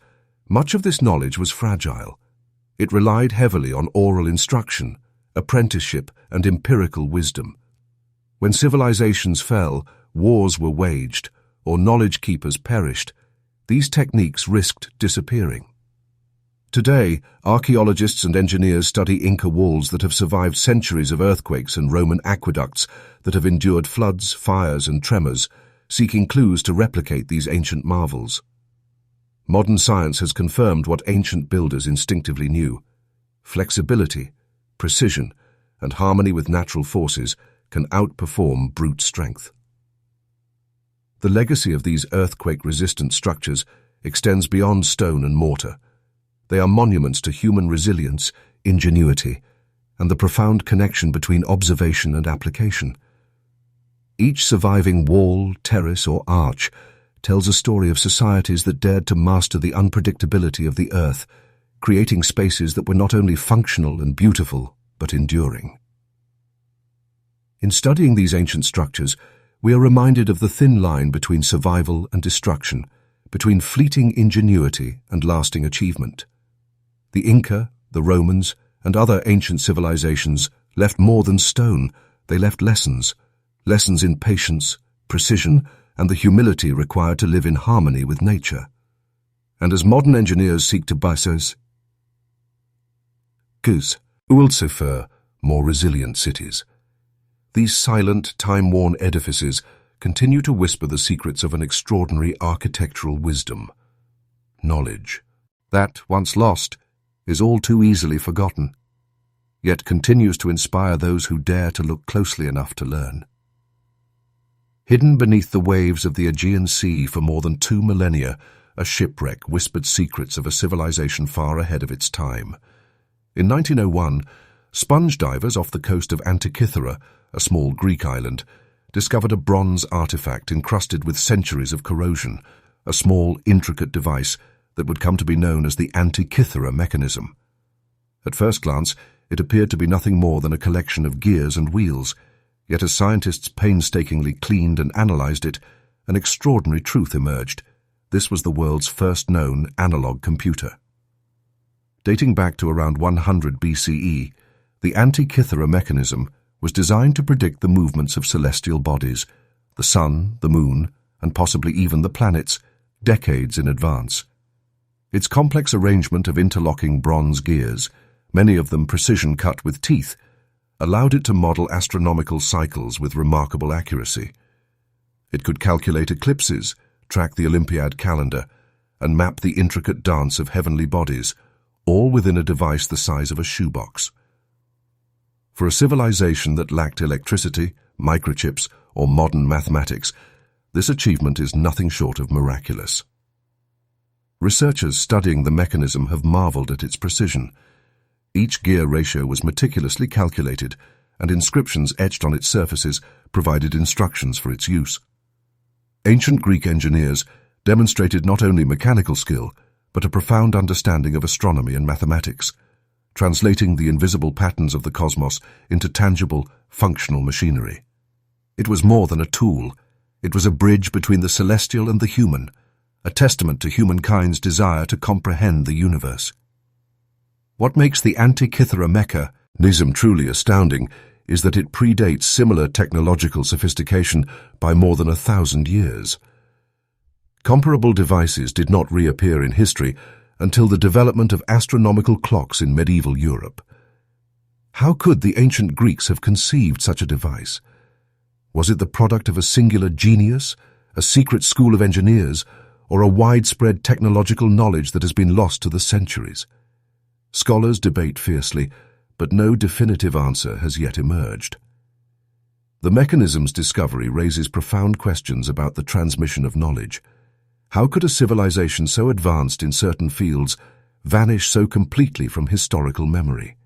much of this knowledge was fragile. It relied heavily on oral instruction, apprenticeship, and empirical wisdom. When civilizations fell, wars were waged, or knowledge keepers perished, these techniques risked disappearing. Today, archaeologists and engineers study Inca walls that have survived centuries of earthquakes and Roman aqueducts that have endured floods, fires, and tremors, seeking clues to replicate these ancient marvels. Modern science has confirmed what ancient builders instinctively knew. Flexibility, precision, and harmony with natural forces can outperform brute strength. The legacy of these earthquake-resistant structures extends beyond stone and mortar. They are monuments to human resilience, ingenuity, and the profound connection between observation and application. Each surviving wall, terrace, or arch tells a story of societies that dared to master the unpredictability of the earth, creating spaces that were not only functional and beautiful, but enduring. In studying these ancient structures, we are reminded of the thin line between survival and destruction, between fleeting ingenuity and lasting achievement. The Inca, the Romans, and other ancient civilizations left more than stone. They left lessons in patience, precision, and the humility required to live in harmony with nature. And as modern engineers seek to build more resilient cities, these silent, time-worn edifices continue to whisper the secrets of an extraordinary architectural wisdom. Knowledge that, once lost, is all too easily forgotten, yet continues to inspire those who dare to look closely enough to learn. Hidden beneath the waves of the Aegean Sea for more than 2 millennia, a shipwreck whispered secrets of a civilization far ahead of its time. In 1901, sponge divers off the coast of Antikythera, a small Greek island, discovered a bronze artifact encrusted with centuries of corrosion, a small, intricate device that would come to be known as the Antikythera mechanism. At first glance, it appeared to be nothing more than a collection of gears and wheels, yet as scientists painstakingly cleaned and analyzed it, an extraordinary truth emerged. This was the world's first known analog computer. Dating back to around 100 BCE, the Antikythera mechanism was designed to predict the movements of celestial bodies, the sun, the moon, and possibly even the planets, decades in advance. Its complex arrangement of interlocking bronze gears, many of them precision-cut with teeth, allowed it to model astronomical cycles with remarkable accuracy. It could calculate eclipses, track the Olympiad calendar, and map the intricate dance of heavenly bodies, all within a device the size of a shoebox. For a civilization that lacked electricity, microchips, or modern mathematics, this achievement is nothing short of miraculous. Researchers studying the mechanism have marveled at its precision. Each gear ratio was meticulously calculated, and inscriptions etched on its surfaces provided instructions for its use. Ancient Greek engineers demonstrated not only mechanical skill, but a profound understanding of astronomy and mathematics, translating the invisible patterns of the cosmos into tangible, functional machinery. It was more than a tool. It was a bridge between the celestial and the human, a testament to humankind's desire to comprehend the universe. What makes the Antikythera mechanism truly astounding is that it predates similar technological sophistication by more than 1,000 years. Comparable devices did not reappear in history until the development of astronomical clocks in medieval Europe. How could the ancient Greeks have conceived such a device? Was it the product of a singular genius, a secret school of engineers, or a widespread technological knowledge that has been lost to the centuries? Scholars debate fiercely, but no definitive answer has yet emerged. The mechanism's discovery raises profound questions about the transmission of knowledge. How could a civilization so advanced in certain fields vanish so completely from historical memory?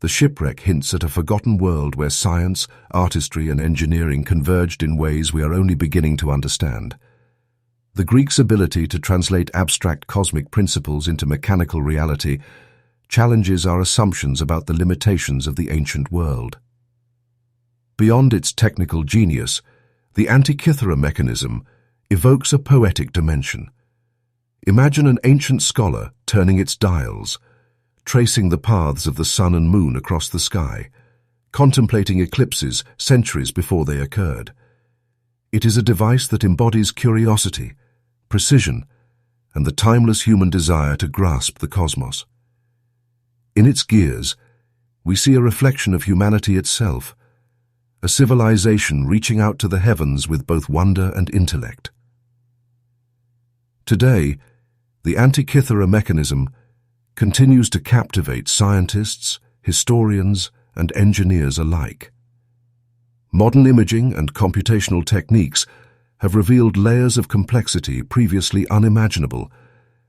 The shipwreck hints at a forgotten world where science, artistry, and engineering converged in ways we are only beginning to understand. The Greeks' ability to translate abstract cosmic principles into mechanical reality challenges our assumptions about the limitations of the ancient world. Beyond its technical genius, the Antikythera mechanism evokes a poetic dimension. Imagine an ancient scholar turning its dials, tracing the paths of the sun and moon across the sky, contemplating eclipses centuries before they occurred. It is a device that embodies curiosity, precision, and the timeless human desire to grasp the cosmos. In its gears, we see a reflection of humanity itself, a civilization reaching out to the heavens with both wonder and intellect. Today, the Antikythera mechanism continues to captivate scientists, historians, and engineers alike. Modern imaging and computational techniques have revealed layers of complexity previously unimaginable,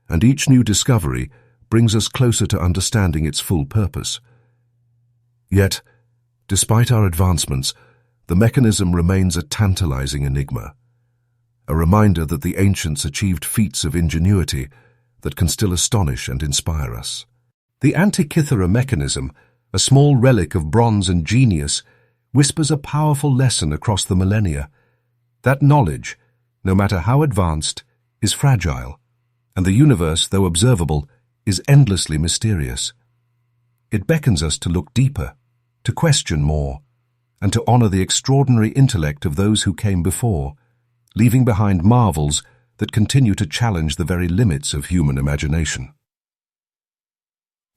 and each new discovery brings us closer to understanding its full purpose. Yet, despite our advancements, the mechanism remains a tantalizing enigma, a reminder that the ancients achieved feats of ingenuity that can still astonish and inspire us. The Antikythera mechanism, a small relic of bronze and genius, whispers a powerful lesson across the millennia. That knowledge, no matter how advanced, is fragile, and the universe, though observable, is endlessly mysterious. It beckons us to look deeper, to question more, and to honor the extraordinary intellect of those who came before, leaving behind marvels that continue to challenge the very limits of human imagination.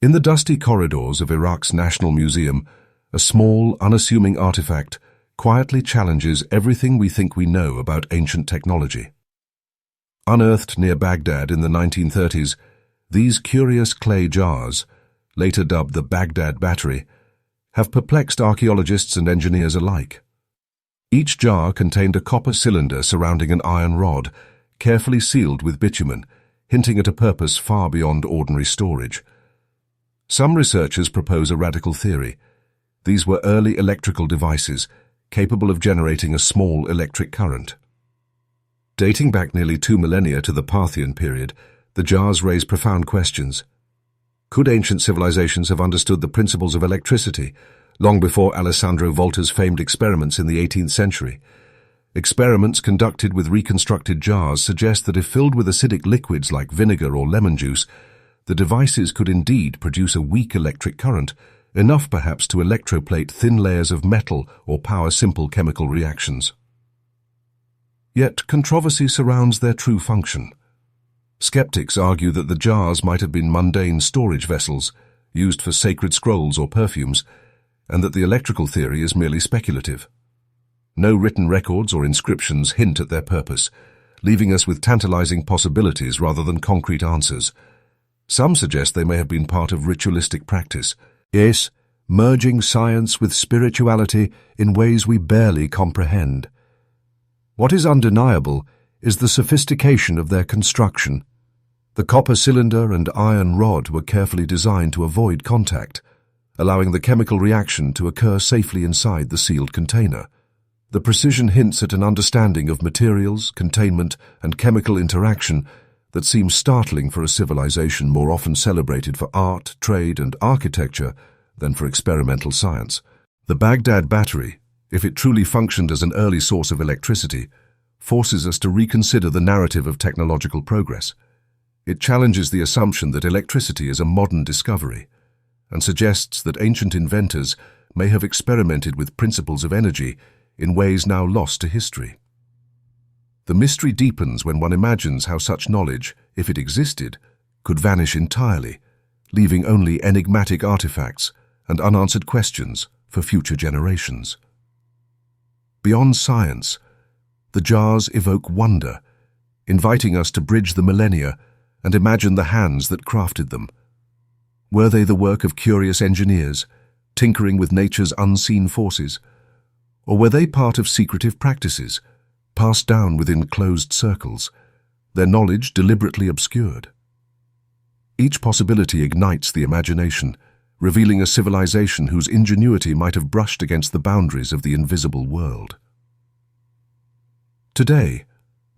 In the dusty corridors of Iraq's National Museum, a small, unassuming artifact quietly challenges everything we think we know about ancient technology. Unearthed near Baghdad in the 1930s, these curious clay jars, later dubbed the Baghdad Battery, have perplexed archaeologists and engineers alike. Each jar contained a copper cylinder surrounding an iron rod, carefully sealed with bitumen, hinting at a purpose far beyond ordinary storage. Some researchers propose a radical theory. These were early electrical devices, capable of generating a small electric current. Dating back nearly 2 millennia to the Parthian period, the jars raise profound questions. Could ancient civilizations have understood the principles of electricity long before Alessandro Volta's famed experiments in the 18th century? Experiments conducted with reconstructed jars suggest that if filled with acidic liquids like vinegar or lemon juice, the devices could indeed produce a weak electric current, enough perhaps to electroplate thin layers of metal or power simple chemical reactions. Yet controversy surrounds their true function. Skeptics argue that the jars might have been mundane storage vessels, used for sacred scrolls or perfumes, and that the electrical theory is merely speculative. No written records or inscriptions hint at their purpose, leaving us with tantalizing possibilities rather than concrete answers. Some suggest they may have been part of ritualistic practice, yes, merging science with spirituality in ways we barely comprehend. What is undeniable is the sophistication of their construction. The copper cylinder and iron rod were carefully designed to avoid contact, allowing the chemical reaction to occur safely inside the sealed container. The precision hints at an understanding of materials, containment, and chemical interaction that seems startling for a civilization more often celebrated for art, trade, and architecture than for experimental science. The Baghdad Battery, if it truly functioned as an early source of electricity, forces us to reconsider the narrative of technological progress. It challenges the assumption that electricity is a modern discovery, and suggests that ancient inventors may have experimented with principles of energy in ways now lost to history. The mystery deepens when one imagines how such knowledge, if it existed, could vanish entirely, leaving only enigmatic artifacts and unanswered questions for future generations. Beyond science, the jars evoke wonder, inviting us to bridge the millennia and imagine the hands that crafted them. Were they the work of curious engineers, tinkering with nature's unseen forces? Or were they part of secretive practices, passed down within closed circles, their knowledge deliberately obscured? Each possibility ignites the imagination, revealing a civilization whose ingenuity might have brushed against the boundaries of the invisible world. Today,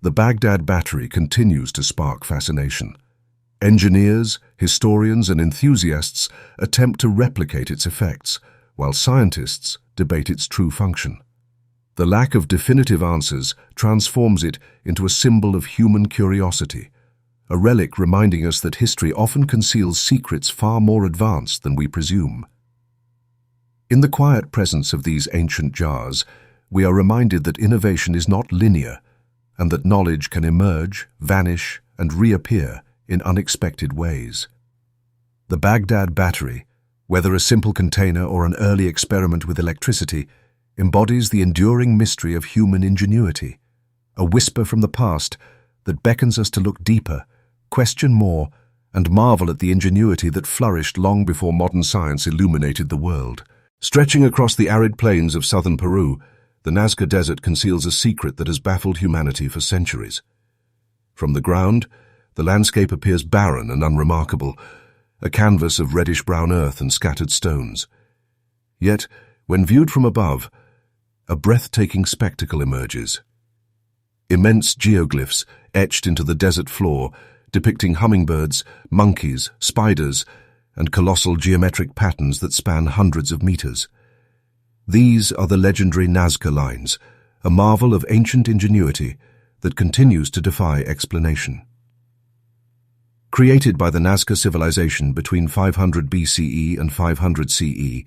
the Baghdad Battery continues to spark fascination. Engineers, historians, and enthusiasts attempt to replicate its effects, while scientists debate its true function. The lack of definitive answers transforms it into a symbol of human curiosity, a relic reminding us that history often conceals secrets far more advanced than we presume. In the quiet presence of these ancient jars, we are reminded that innovation is not linear, and that knowledge can emerge, vanish, and reappear in unexpected ways. The Baghdad Battery, whether a simple container or an early experiment with electricity, embodies the enduring mystery of human ingenuity, a whisper from the past that beckons us to look deeper, question more, and marvel at the ingenuity that flourished long before modern science illuminated the world. Stretching across the arid plains of southern Peru, the Nazca Desert conceals a secret that has baffled humanity for centuries. From the ground, the landscape appears barren and unremarkable, a canvas of reddish-brown earth and scattered stones. Yet, when viewed from above, a breathtaking spectacle emerges. Immense geoglyphs etched into the desert floor, depicting hummingbirds, monkeys, spiders, and colossal geometric patterns that span hundreds of meters. These are the legendary Nazca Lines, a marvel of ancient ingenuity that continues to defy explanation. Created by the Nazca civilization between 500 BCE and 500 CE,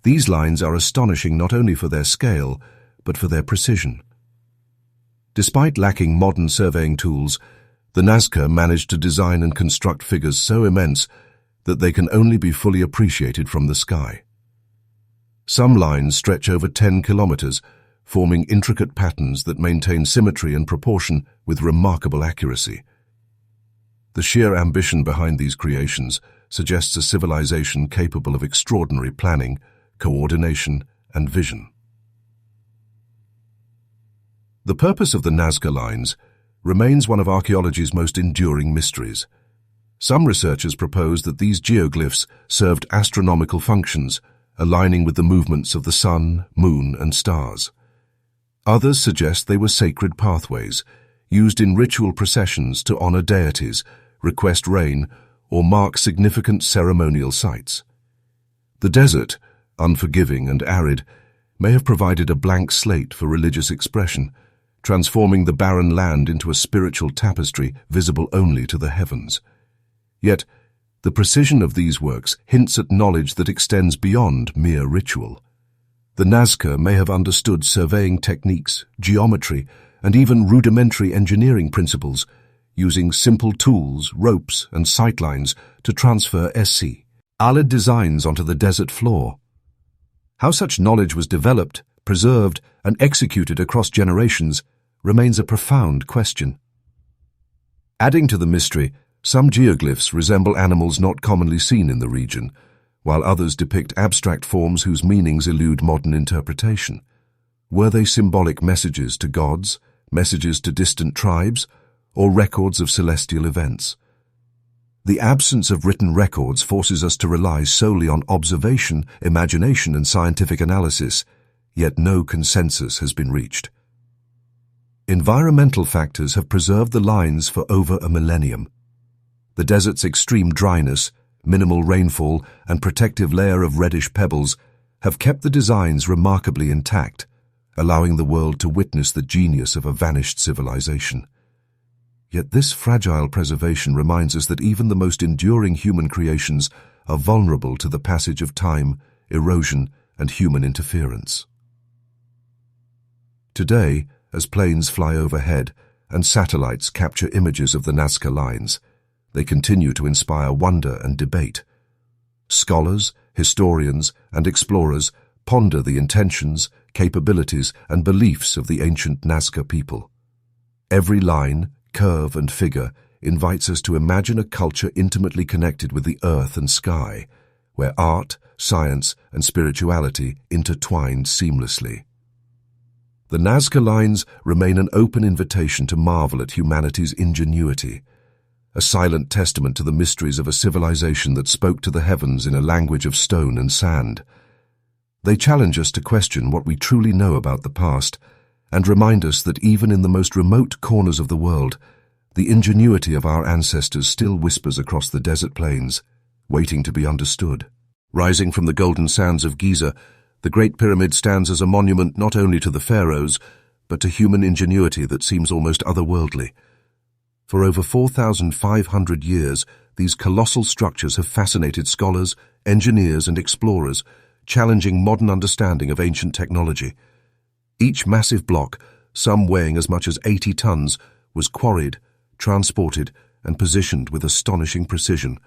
these lines are astonishing not only for their scale, but for their precision. Despite lacking modern surveying tools, the Nazca managed to design and construct figures so immense that they can only be fully appreciated from the sky. Some lines stretch over 10 kilometers, forming intricate patterns that maintain symmetry and proportion with remarkable accuracy. The sheer ambition behind these creations suggests a civilization capable of extraordinary planning, coordination, and vision. The purpose of the Nazca Lines remains one of archaeology's most enduring mysteries. Some researchers propose that these geoglyphs served astronomical functions, aligning with the movements of the sun, moon, and stars. Others suggest they were sacred pathways, used in ritual processions to honor deities, request rain, or mark significant ceremonial sites. The desert, unforgiving and arid, may have provided a blank slate for religious expression, transforming the barren land into a spiritual tapestry visible only to the heavens. Yet, the precision of these works hints at knowledge that extends beyond mere ritual. The Nazca may have understood surveying techniques, geometry, and even rudimentary engineering principles, using simple tools, ropes, and sightlines to transfer allied designs onto the desert floor. How such knowledge was developed, preserved, and executed across generations remains a profound question. Adding to the mystery, some geoglyphs resemble animals not commonly seen in the region, while others depict abstract forms whose meanings elude modern interpretation. Were they symbolic messages to gods, messages to distant tribes, or records of celestial events? The absence of written records forces us to rely solely on observation, imagination, and scientific analysis, yet no consensus has been reached. Environmental factors have preserved the lines for over a millennium. The desert's extreme dryness, minimal rainfall, and protective layer of reddish pebbles have kept the designs remarkably intact, allowing the world to witness the genius of a vanished civilization. Yet this fragile preservation reminds us that even the most enduring human creations are vulnerable to the passage of time, erosion, and human interference. Today, as planes fly overhead and satellites capture images of the Nazca Lines, they continue to inspire wonder and debate. Scholars, historians, and explorers ponder the intentions, capabilities, and beliefs of the ancient Nazca people. Every line, curve, and figure invites us to imagine a culture intimately connected with the earth and sky, where art, science, and spirituality intertwined seamlessly. The Nazca Lines remain an open invitation to marvel at humanity's ingenuity, a silent testament to the mysteries of a civilization that spoke to the heavens in a language of stone and sand. They challenge us to question what we truly know about the past and remind us that even in the most remote corners of the world, the ingenuity of our ancestors still whispers across the desert plains, waiting to be understood. Rising from the golden sands of Giza, the Great Pyramid stands as a monument not only to the pharaohs, but to human ingenuity that seems almost otherworldly. For over 4,500 years, these colossal structures have fascinated scholars, engineers, and explorers, challenging modern understanding of ancient technology. Each massive block, some weighing as much as 80 tons, was quarried, transported, and positioned with astonishing precision,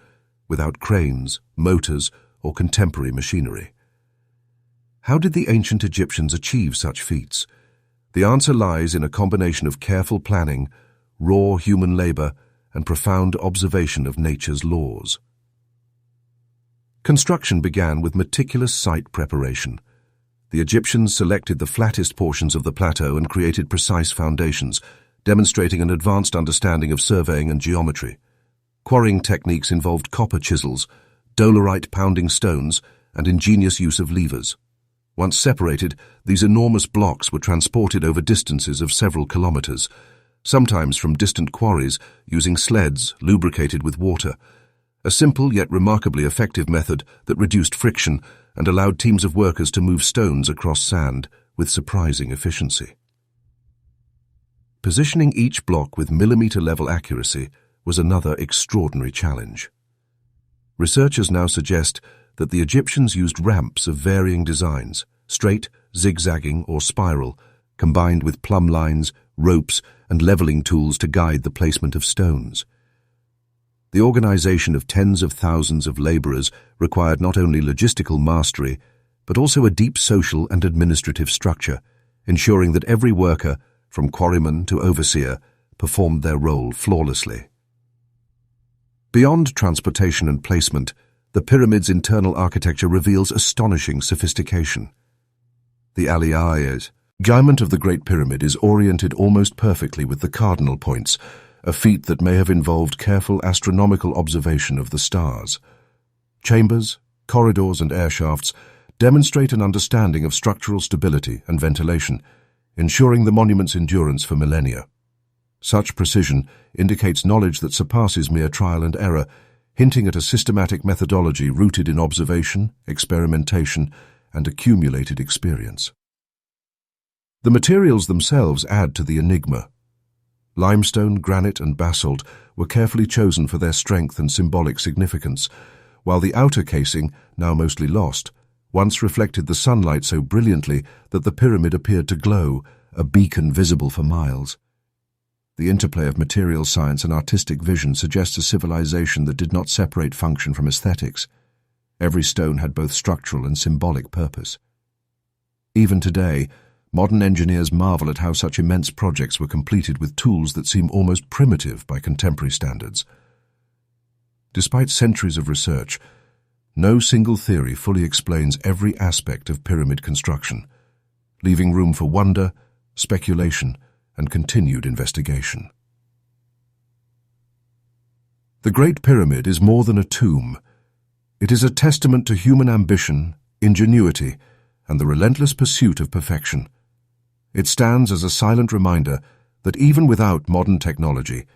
without cranes, motors, or contemporary machinery. How did the ancient Egyptians achieve such feats? The answer lies in a combination of careful planning, raw human labor, and profound observation of nature's laws. Construction began with meticulous site preparation. The Egyptians selected the flattest portions of the plateau and created precise foundations, demonstrating an advanced understanding of surveying and geometry. Quarrying techniques involved copper chisels, dolerite pounding stones, and ingenious use of levers. Once separated, these enormous blocks were transported over distances of several kilometers, sometimes from distant quarries using sleds lubricated with water, a simple yet remarkably effective method that reduced friction and allowed teams of workers to move stones across sand with surprising efficiency. Positioning each block with millimeter-level accuracy was another extraordinary challenge. Researchers now suggest that the Egyptians used ramps of varying designs, straight, zigzagging, or spiral, combined with plumb lines, ropes, and leveling tools to guide the placement of stones. The organization of tens of thousands of laborers required not only logistical mastery, but also a deep social and administrative structure, ensuring that every worker, from quarryman to overseer, performed their role flawlessly. Beyond transportation and placement, the pyramid's internal architecture reveals astonishing sophistication. The alignment of the Great Pyramid is oriented almost perfectly with the cardinal points, a feat that may have involved careful astronomical observation of the stars. Chambers, corridors, and air shafts demonstrate an understanding of structural stability and ventilation, ensuring the monument's endurance for millennia. Such precision indicates knowledge that surpasses mere trial and error, hinting at a systematic methodology rooted in observation, experimentation, and accumulated experience. The materials themselves add to the enigma. Limestone, granite, and basalt were carefully chosen for their strength and symbolic significance, while the outer casing, now mostly lost, once reflected the sunlight so brilliantly that the pyramid appeared to glow, a beacon visible for miles. The interplay of material science and artistic vision suggests a civilization that did not separate function from aesthetics. Every stone had both structural and symbolic purpose. Even today, modern engineers marvel at how such immense projects were completed with tools that seem almost primitive by contemporary standards. Despite centuries of research, no single theory fully explains every aspect of pyramid construction, leaving room for wonder, speculation, and continued investigation. The Great Pyramid is more than a tomb. It is a testament to human ambition, ingenuity, and the relentless pursuit of perfection. It stands as a silent reminder that even without modern technology,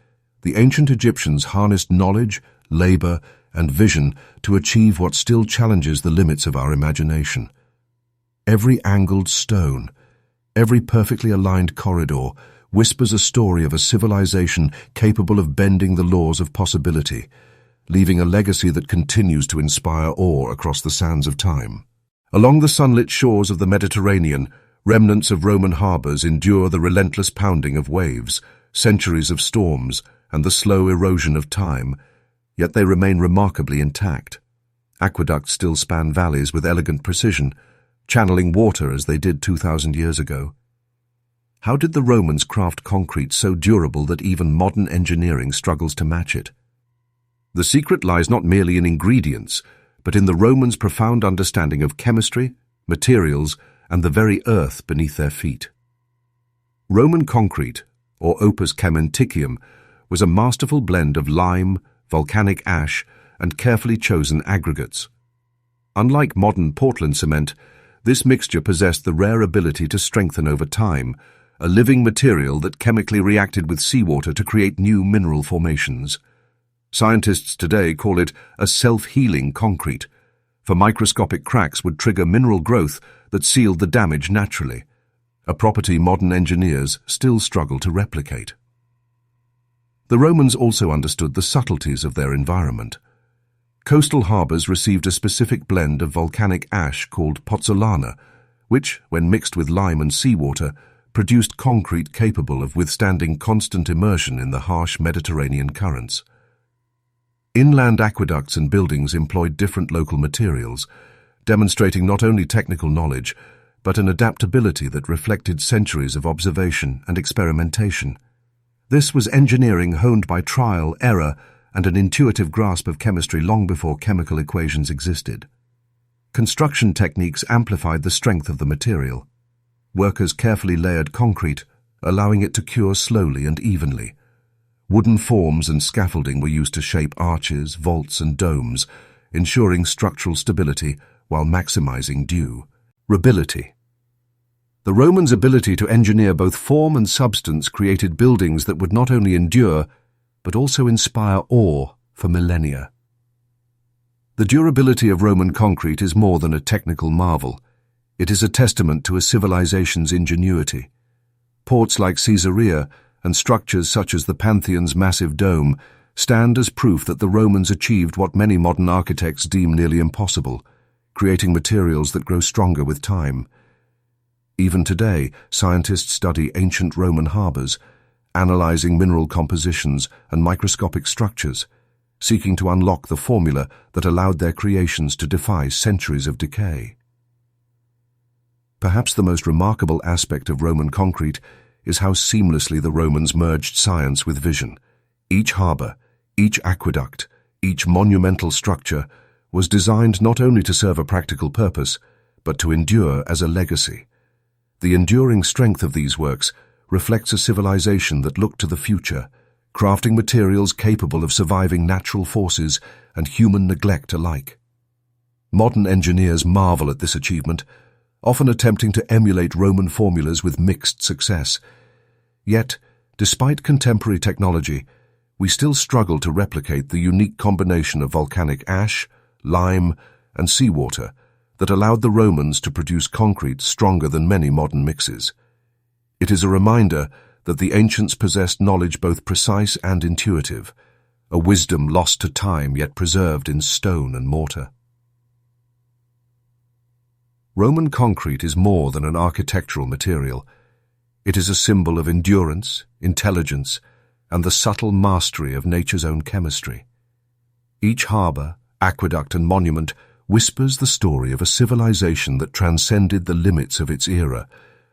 the ancient Egyptians harnessed knowledge, labor, and vision to achieve what still challenges the limits of our imagination. Every angled stone, every perfectly aligned corridor whispers a story of a civilization capable of bending the laws of possibility, leaving a legacy that continues to inspire awe across the sands of time. Along the sunlit shores of the Mediterranean, remnants of Roman harbors endure the relentless pounding of waves, centuries of storms, and the slow erosion of time, yet they remain remarkably intact. Aqueducts still span valleys with elegant precision, channeling water as they did 2,000 years ago. How did the Romans craft concrete so durable that even modern engineering struggles to match it? The secret lies not merely in ingredients, but in the Romans' profound understanding of chemistry, materials, and the very earth beneath their feet. Roman concrete, or opus caementicum, was a masterful blend of lime, volcanic ash, and carefully chosen aggregates. Unlike modern Portland cement, this mixture possessed the rare ability to strengthen over time, a living material that chemically reacted with seawater to create new mineral formations. Scientists today call it a self-healing concrete, for microscopic cracks would trigger mineral growth that sealed the damage naturally, a property modern engineers still struggle to replicate. The Romans also understood the subtleties of their environment. Coastal harbours received a specific blend of volcanic ash called pozzolana, which, when mixed with lime and seawater, produced concrete capable of withstanding constant immersion in the harsh Mediterranean currents. Inland aqueducts and buildings employed different local materials, demonstrating not only technical knowledge, but an adaptability that reflected centuries of observation and experimentation. This was engineering honed by trial, error, and an intuitive grasp of chemistry long before chemical equations existed. Construction techniques amplified the strength of the material. Workers carefully layered concrete, allowing it to cure slowly and evenly. Wooden forms and scaffolding were used to shape arches, vaults, and domes, ensuring structural stability while maximizing durability. The Romans' ability to engineer both form and substance created buildings that would not only endure, but also inspire awe for millennia. The durability of Roman concrete is more than a technical marvel. It is a testament to a civilization's ingenuity. Ports like Caesarea and structures such as the Pantheon's massive dome stand as proof that the Romans achieved what many modern architects deem nearly impossible, creating materials that grow stronger with time. Even today, scientists study ancient Roman harbors, analyzing mineral compositions and microscopic structures, seeking to unlock the formula that allowed their creations to defy centuries of decay. Perhaps the most remarkable aspect of Roman concrete is how seamlessly the Romans merged science with vision. Each harbor, each aqueduct, each monumental structure was designed not only to serve a practical purpose, but to endure as a legacy. The enduring strength of these works reflects a civilization that looked to the future, crafting materials capable of surviving natural forces and human neglect alike. Modern engineers marvel at this achievement, often attempting to emulate Roman formulas with mixed success. Yet, despite contemporary technology, we still struggle to replicate the unique combination of volcanic ash, lime, and seawater that allowed the Romans to produce concrete stronger than many modern mixes. It is a reminder that the ancients possessed knowledge both precise and intuitive, a wisdom lost to time yet preserved in stone and mortar. Roman concrete is more than an architectural material. It is a symbol of endurance, intelligence, and the subtle mastery of nature's own chemistry. Each harbor, aqueduct, and monument whispers the story of a civilization that transcended the limits of its era,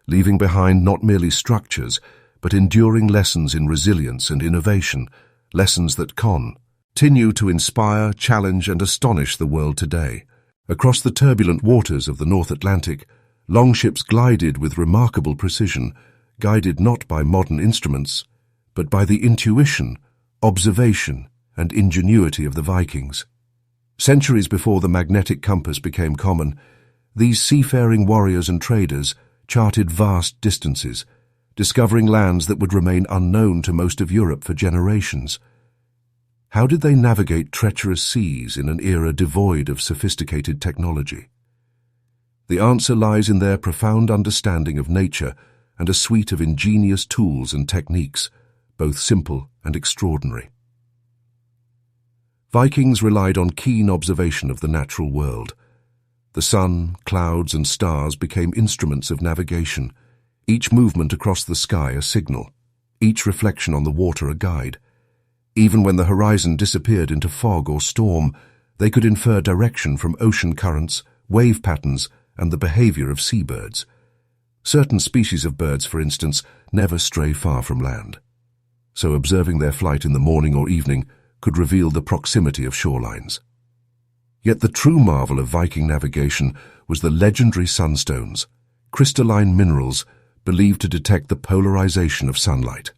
leaving behind not merely structures, but enduring lessons in resilience and innovation, lessons that continue to inspire, challenge, and astonish the world today. Across the turbulent waters of the North Atlantic, longships glided with remarkable precision, guided not by modern instruments, but by the intuition, observation, and ingenuity of the Vikings. Centuries before the magnetic compass became common, these seafaring warriors and traders charted vast distances, discovering lands that would remain unknown to most of Europe for generations. How did they navigate treacherous seas in an era devoid of sophisticated technology? The answer lies in their profound understanding of nature and a suite of ingenious tools and techniques, both simple and extraordinary. Vikings relied on keen observation of the natural world. The sun, clouds, and stars became instruments of navigation, each movement across the sky a signal, each reflection on the water a guide. Even when the horizon disappeared into fog or storm, they could infer direction from ocean currents, wave patterns, and the behavior of seabirds. Certain species of birds, for instance, never stray far from land. So observing their flight in the morning or evening could reveal the proximity of shorelines. Yet the true marvel of Viking navigation was the legendary sunstones, crystalline minerals believed to detect the polarization of sunlight.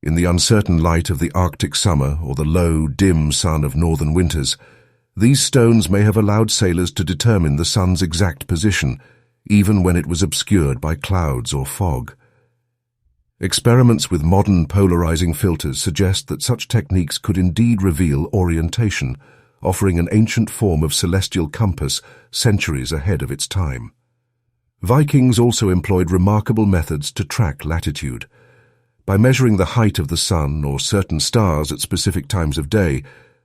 In the uncertain light of the Arctic summer or the low, dim sun of northern winters, these stones may have allowed sailors to determine the sun's exact position, even when it was obscured by clouds or fog. Experiments with modern polarizing filters suggest that such techniques could indeed reveal orientation, offering an ancient form of celestial compass centuries ahead of its time. Vikings also employed remarkable methods to track latitude. By measuring the height of the sun or certain stars at specific times of day,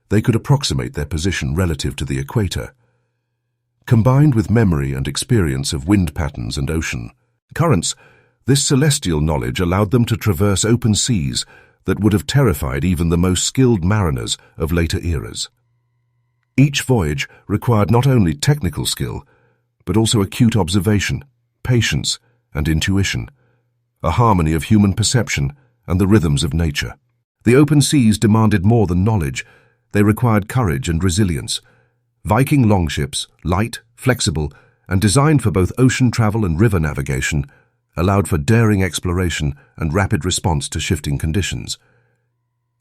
they could approximate their position relative to the equator. Combined with memory and experience of wind patterns and ocean currents, this celestial knowledge allowed them to traverse open seas that would have terrified even the most skilled mariners of later eras. Each voyage required not only technical skill, but also acute observation, patience, and intuition, a harmony of human perception and the rhythms of nature. The open seas demanded more than knowledge. They required courage and resilience. Viking longships, light, flexible, and designed for both ocean travel and river navigation, allowed for daring exploration and rapid response to shifting conditions.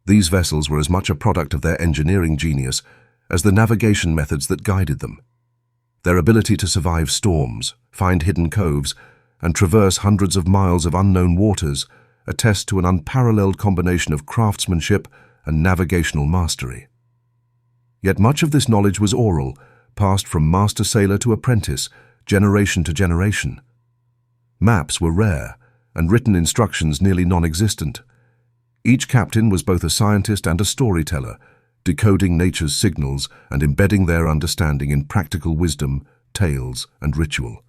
These vessels were as much a product of their engineering genius as the navigation methods that guided them. Their ability to survive storms, find hidden coves, and traverse hundreds of miles of unknown waters attest to an unparalleled combination of craftsmanship and navigational mastery. Yet much of this knowledge was oral, passed from master sailor to apprentice, generation to generation. Maps were rare, and written instructions nearly non-existent. Each captain was both a scientist and a storyteller, decoding nature's signals and embedding their understanding in practical wisdom, tales, and ritual.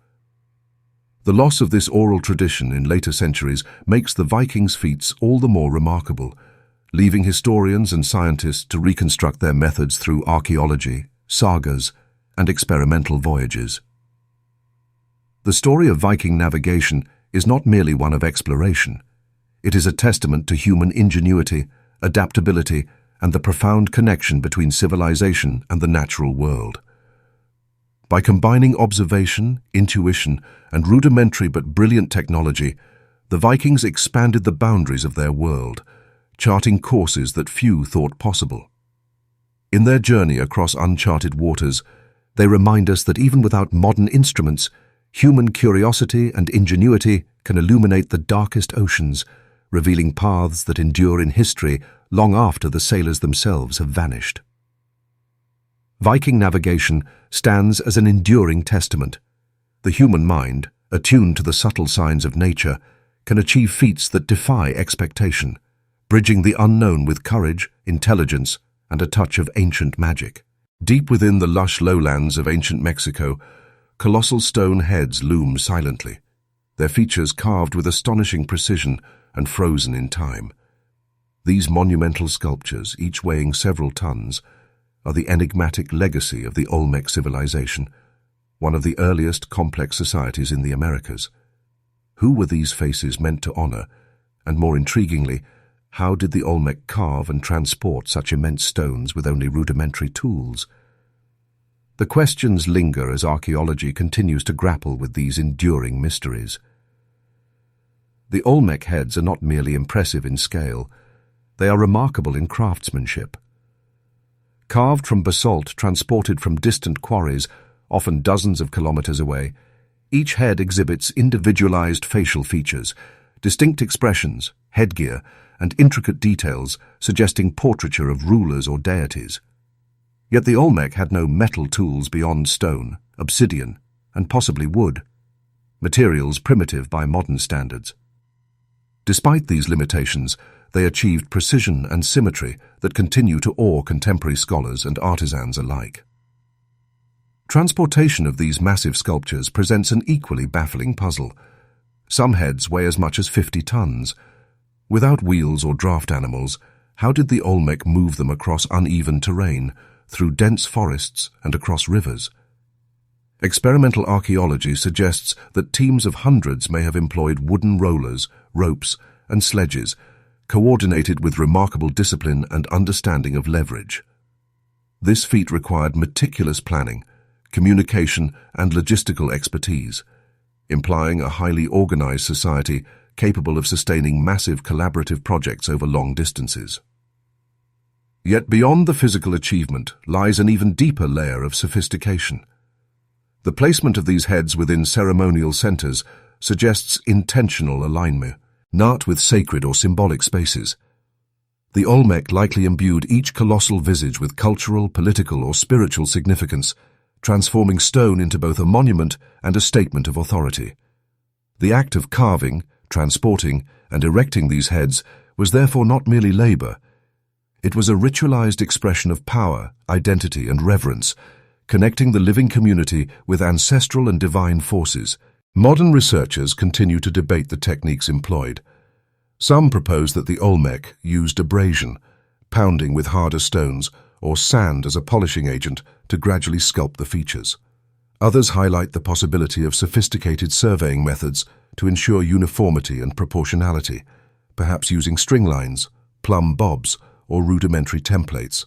The loss of this oral tradition in later centuries makes the Vikings' feats all the more remarkable, leaving historians and scientists to reconstruct their methods through archaeology, sagas, and experimental voyages. The story of Viking navigation is not merely one of exploration. It is a testament to human ingenuity, adaptability, and the profound connection between civilization and the natural world. By combining observation, intuition, and rudimentary but brilliant technology, the Vikings expanded the boundaries of their world, charting courses that few thought possible. In their journey across uncharted waters, they remind us that even without modern instruments, human curiosity and ingenuity can illuminate the darkest oceans, revealing paths that endure in history long after the sailors themselves have vanished. Viking navigation stands as an enduring testament. The human mind, attuned to the subtle signs of nature, can achieve feats that defy expectation, bridging the unknown with courage, intelligence, and a touch of ancient magic. Deep within the lush lowlands of ancient Mexico, colossal stone heads loom silently, their features carved with astonishing precision and frozen in time. These monumental sculptures, each weighing several tons, are the enigmatic legacy of the Olmec civilization, one of the earliest complex societies in the Americas. Who were these faces meant to honor, and more intriguingly, how did the Olmec carve and transport such immense stones with only rudimentary tools? The questions linger as archaeology continues to grapple with these enduring mysteries. The Olmec heads are not merely impressive in scale, they are remarkable in craftsmanship. Carved from basalt transported from distant quarries, often dozens of kilometers away, each head exhibits individualized facial features, distinct expressions, headgear, and intricate details suggesting portraiture of rulers or deities. Yet the Olmec had no metal tools beyond stone, obsidian, and possibly wood, materials primitive by modern standards. Despite these limitations, they achieved precision and symmetry that continue to awe contemporary scholars and artisans alike. Transportation of these massive sculptures presents an equally baffling puzzle. Some heads weigh as much as 50 tons. Without wheels or draft animals, how did the Olmec move them across uneven terrain, through dense forests and across rivers? Experimental archaeology suggests that teams of hundreds may have employed wooden rollers, ropes, and sledges, coordinated with remarkable discipline and understanding of leverage. This feat required meticulous planning, communication, and logistical expertise, implying a highly organized society capable of sustaining massive collaborative projects over long distances. Yet beyond the physical achievement lies an even deeper layer of sophistication. The placement of these heads within ceremonial centers suggests intentional alignment, not with sacred or symbolic spaces. The Olmec likely imbued each colossal visage with cultural, political, or spiritual significance, transforming stone into both a monument and a statement of authority. The act of carving, transporting, and erecting these heads was therefore not merely labor. It was a ritualized expression of power, identity, and reverence, connecting the living community with ancestral and divine forces. Modern researchers continue to debate the techniques employed. Some propose that the Olmec used abrasion, pounding with harder stones, or sand as a polishing agent to gradually sculpt the features. Others highlight the possibility of sophisticated surveying methods to ensure uniformity and proportionality, perhaps using string lines, plumb bobs, or rudimentary templates.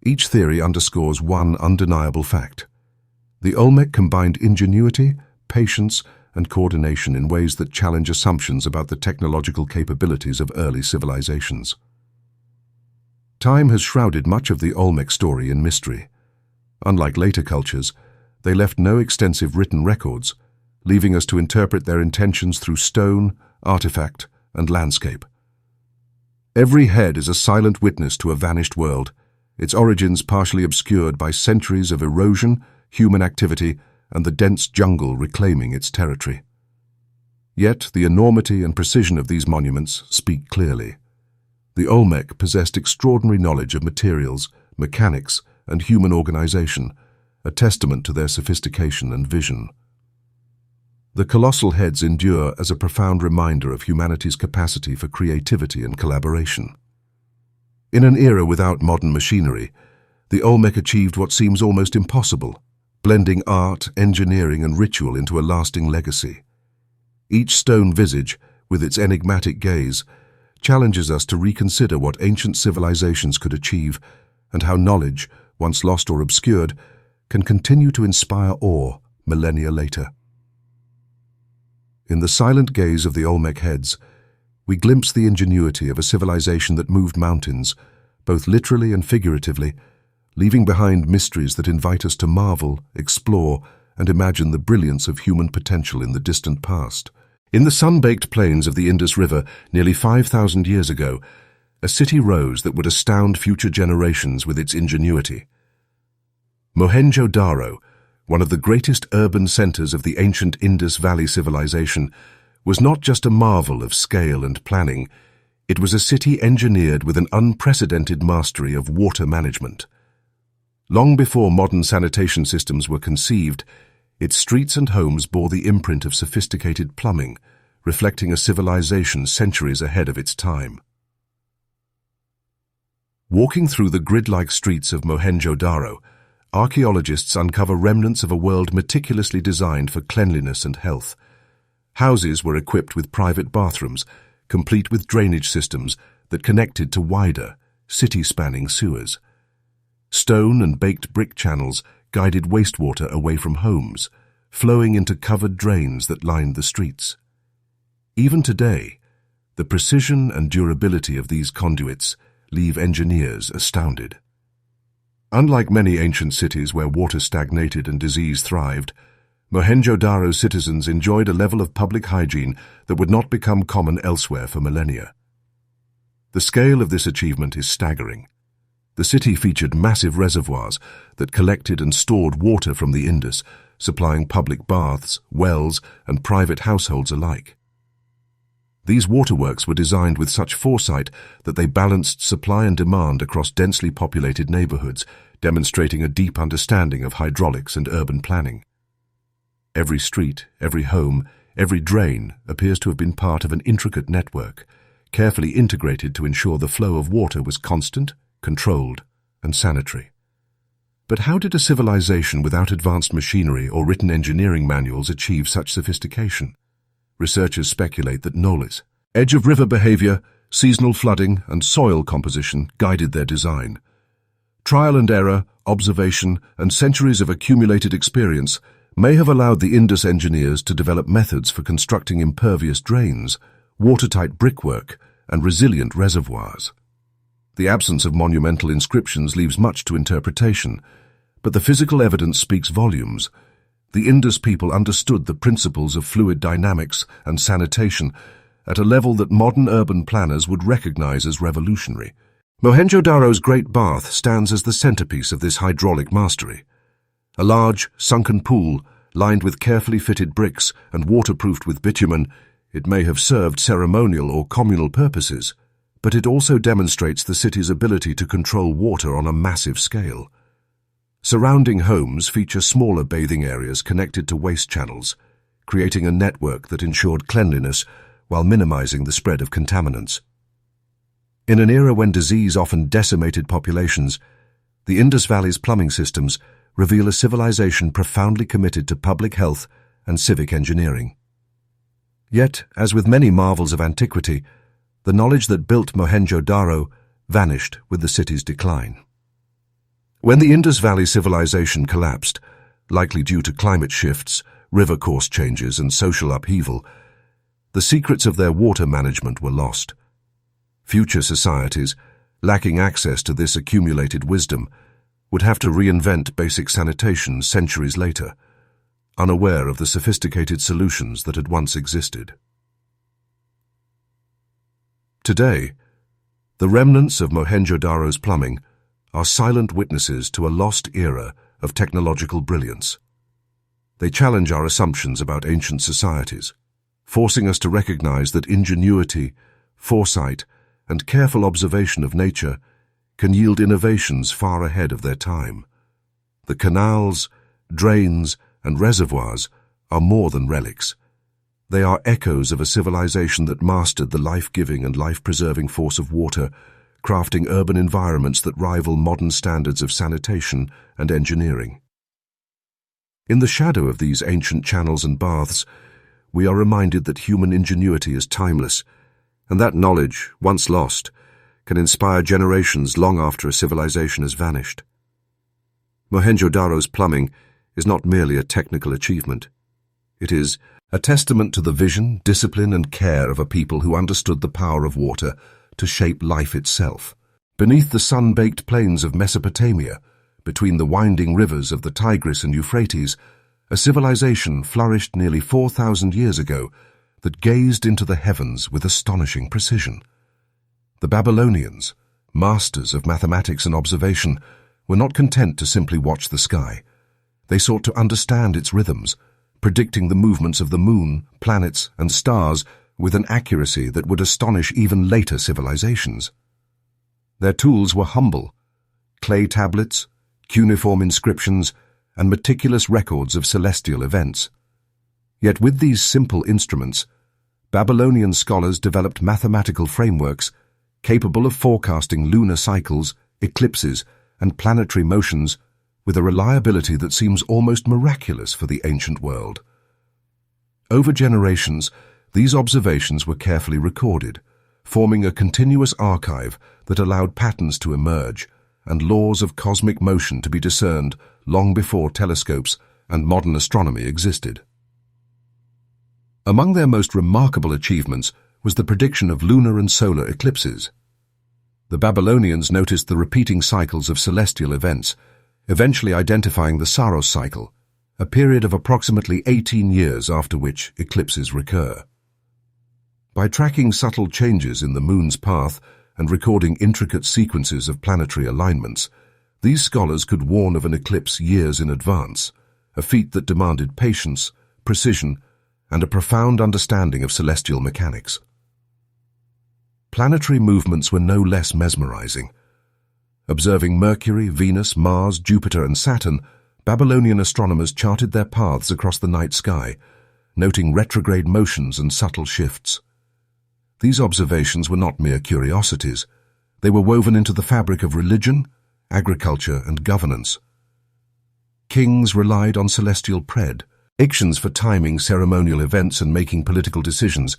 Each theory underscores one undeniable fact. The Olmec combined ingenuity, patience, and coordination in ways that challenge assumptions about the technological capabilities of early civilizations. Time has shrouded much of the Olmec story in mystery. Unlike later cultures, they left no extensive written records, leaving us to interpret their intentions through stone, artifact, and landscape. Every head is a silent witness to a vanished world, its origins partially obscured by centuries of erosion, human activity, and the dense jungle reclaiming its territory. Yet the enormity and precision of these monuments speak clearly. The Olmec possessed extraordinary knowledge of materials, mechanics, and human organization, a testament to their sophistication and vision. The colossal heads endure as a profound reminder of humanity's capacity for creativity and collaboration. In an era without modern machinery, the Olmec achieved what seems almost impossible, blending art, engineering, and ritual into a lasting legacy. Each stone visage, with its enigmatic gaze, challenges us to reconsider what ancient civilizations could achieve and how knowledge, once lost or obscured, can continue to inspire awe millennia later. In the silent gaze of the Olmec heads, we glimpse the ingenuity of a civilization that moved mountains, both literally and figuratively, leaving behind mysteries that invite us to marvel, explore, and imagine the brilliance of human potential in the distant past. In the sun-baked plains of the Indus River nearly 5,000 years ago, a city rose that would astound future generations with its ingenuity. Mohenjo-Daro, one of the greatest urban centers of the ancient Indus Valley civilization, was not just a marvel of scale and planning, it was a city engineered with an unprecedented mastery of water management. Long before modern sanitation systems were conceived, its streets and homes bore the imprint of sophisticated plumbing, reflecting a civilization centuries ahead of its time. Walking through the grid-like streets of Mohenjo-Daro, archaeologists uncover remnants of a world meticulously designed for cleanliness and health. Houses were equipped with private bathrooms, complete with drainage systems that connected to wider, city-spanning sewers. Stone and baked brick channels guided wastewater away from homes, flowing into covered drains that lined the streets. Even today, the precision and durability of these conduits leave engineers astounded. Unlike many ancient cities where water stagnated and disease thrived, Mohenjo-Daro citizens enjoyed a level of public hygiene that would not become common elsewhere for millennia. The scale of this achievement is staggering. The city featured massive reservoirs that collected and stored water from the Indus, supplying public baths, wells, and private households alike. These waterworks were designed with such foresight that they balanced supply and demand across densely populated neighborhoods, demonstrating a deep understanding of hydraulics and urban planning. Every street, every home, every drain appears to have been part of an intricate network, carefully integrated to ensure the flow of water was constant, controlled, and sanitary. But how did a civilization without advanced machinery or written engineering manuals achieve such sophistication? Researchers speculate that knowledge, edge-of-river behavior, seasonal flooding, and soil composition guided their design. Trial and error, observation, and centuries of accumulated experience may have allowed the Indus engineers to develop methods for constructing impervious drains watertight brickwork, and resilient reservoirs. The absence of monumental inscriptions leaves much to interpretation, but the physical evidence speaks volumes. The Indus people understood the principles of fluid dynamics and sanitation at a level that modern urban planners would recognize as revolutionary. Mohenjo-Daro's Great Bath stands as the centerpiece of this hydraulic mastery. A large, sunken pool, lined with carefully fitted bricks and waterproofed with bitumen, it may have served ceremonial or communal purposes, but it also demonstrates the city's ability to control water on a massive scale. Surrounding homes feature smaller bathing areas connected to waste channels, creating a network that ensured cleanliness while minimizing the spread of contaminants. In an era when disease often decimated populations, the Indus Valley's plumbing systems reveal a civilization profoundly committed to public health and civic engineering. Yet, as with many marvels of antiquity, the knowledge that built Mohenjo-Daro vanished with the city's decline. When the Indus Valley civilization collapsed, likely due to climate shifts, river course changes, and social upheaval, the secrets of their water management were lost. Future societies, lacking access to this accumulated wisdom, would have to reinvent basic sanitation centuries later, unaware of the sophisticated solutions that had once existed. Today, the remnants of Mohenjo-Daro's plumbing are silent witnesses to a lost era of technological brilliance. They challenge our assumptions about ancient societies, forcing us to recognize that ingenuity, foresight, and careful observation of nature can yield innovations far ahead of their time. The canals, drains, and reservoirs are more than relics. They are echoes of a civilization that mastered the life-giving and life-preserving force of water, crafting urban environments that rival modern standards of sanitation and engineering. In the shadow of these ancient channels and baths, we are reminded that human ingenuity is timeless, and that knowledge, once lost, can inspire generations long after a civilization has vanished. Mohenjo-Daro's plumbing is not merely a technical achievement. It is a testament to the vision, discipline, and care of a people who understood the power of water to shape life itself. Beneath the sun-baked plains of Mesopotamia, between the winding rivers of the Tigris and Euphrates, a civilization flourished nearly 4,000 years ago that gazed into the heavens with astonishing precision. The Babylonians, masters of mathematics and observation, were not content to simply watch the sky. They sought to understand its rhythms, predicting the movements of the moon, planets, and stars with an accuracy that would astonish even later civilizations. Their tools were humble: clay tablets, cuneiform inscriptions, and meticulous records of celestial events. Yet with these simple instruments, Babylonian scholars developed mathematical frameworks capable of forecasting lunar cycles, eclipses, and planetary motions with a reliability that seems almost miraculous for the ancient world. Over generations, these observations were carefully recorded, forming a continuous archive that allowed patterns to emerge and laws of cosmic motion to be discerned long before telescopes and modern astronomy existed. Among their most remarkable achievements was the prediction of lunar and solar eclipses. The Babylonians noticed the repeating cycles of celestial events, eventually identifying the Saros cycle, a period of approximately 18 years after which eclipses recur. By tracking subtle changes in the moon's path and recording intricate sequences of planetary alignments, these scholars could warn of an eclipse years in advance, a feat that demanded patience, precision, and a profound understanding of celestial mechanics. Planetary movements were no less mesmerizing. Observing Mercury, Venus, Mars, Jupiter, and Saturn, Babylonian astronomers charted their paths across the night sky, noting retrograde motions and subtle shifts. These observations were not mere curiosities. They were woven into the fabric of religion, agriculture, and governance. Kings relied on celestial predictions for timing ceremonial events and making political decisions,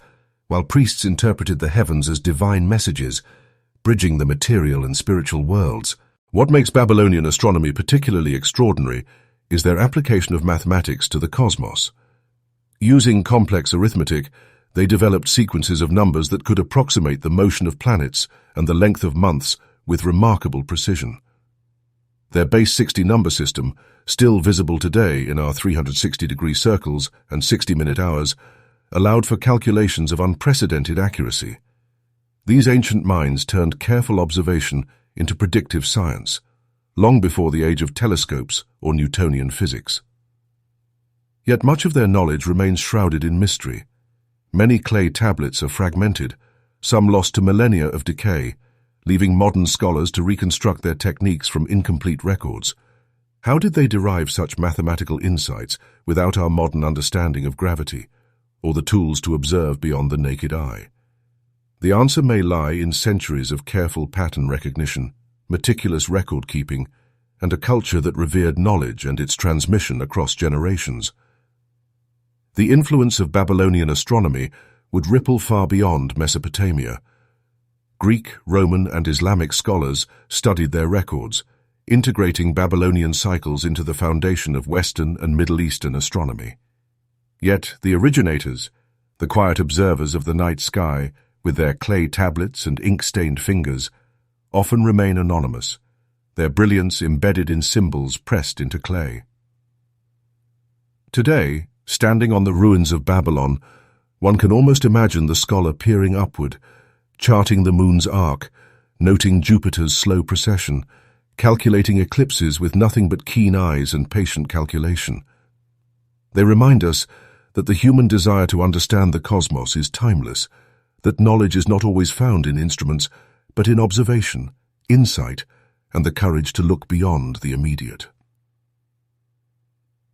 while priests interpreted the heavens as divine messages, bridging the material and spiritual worlds. What makes Babylonian astronomy particularly extraordinary is their application of mathematics to the cosmos. Using complex arithmetic, They developed sequences of numbers that could approximate the motion of planets and the length of months with remarkable precision. Their base 60 number system, still visible today in our 360-degree circles and 60-minute hours, allowed for calculations of unprecedented accuracy. These ancient minds turned careful observation into predictive science, long before the age of telescopes or Newtonian physics. Yet much of their knowledge remains shrouded in mystery. Many clay tablets are fragmented, some lost to millennia of decay, leaving modern scholars to reconstruct their techniques from incomplete records. How did they derive such mathematical insights without our modern understanding of gravity, or the tools to observe beyond the naked eye? The answer may lie in centuries of careful pattern recognition, meticulous record-keeping, and a culture that revered knowledge and its transmission across generations. The influence of Babylonian astronomy would ripple far beyond Mesopotamia. Greek, Roman, and Islamic scholars studied their records, integrating Babylonian cycles into the foundation of Western and Middle Eastern astronomy. Yet the originators, the quiet observers of the night sky, with their clay tablets and ink-stained fingers, often remain anonymous, their brilliance embedded in symbols pressed into clay. Today, standing on the ruins of Babylon, one can almost imagine the scholar peering upward, charting the moon's arc, noting Jupiter's slow precession, calculating eclipses with nothing but keen eyes and patient calculation. They remind us that the human desire to understand the cosmos is timeless, that knowledge is not always found in instruments, but in observation, insight, and the courage to look beyond the immediate.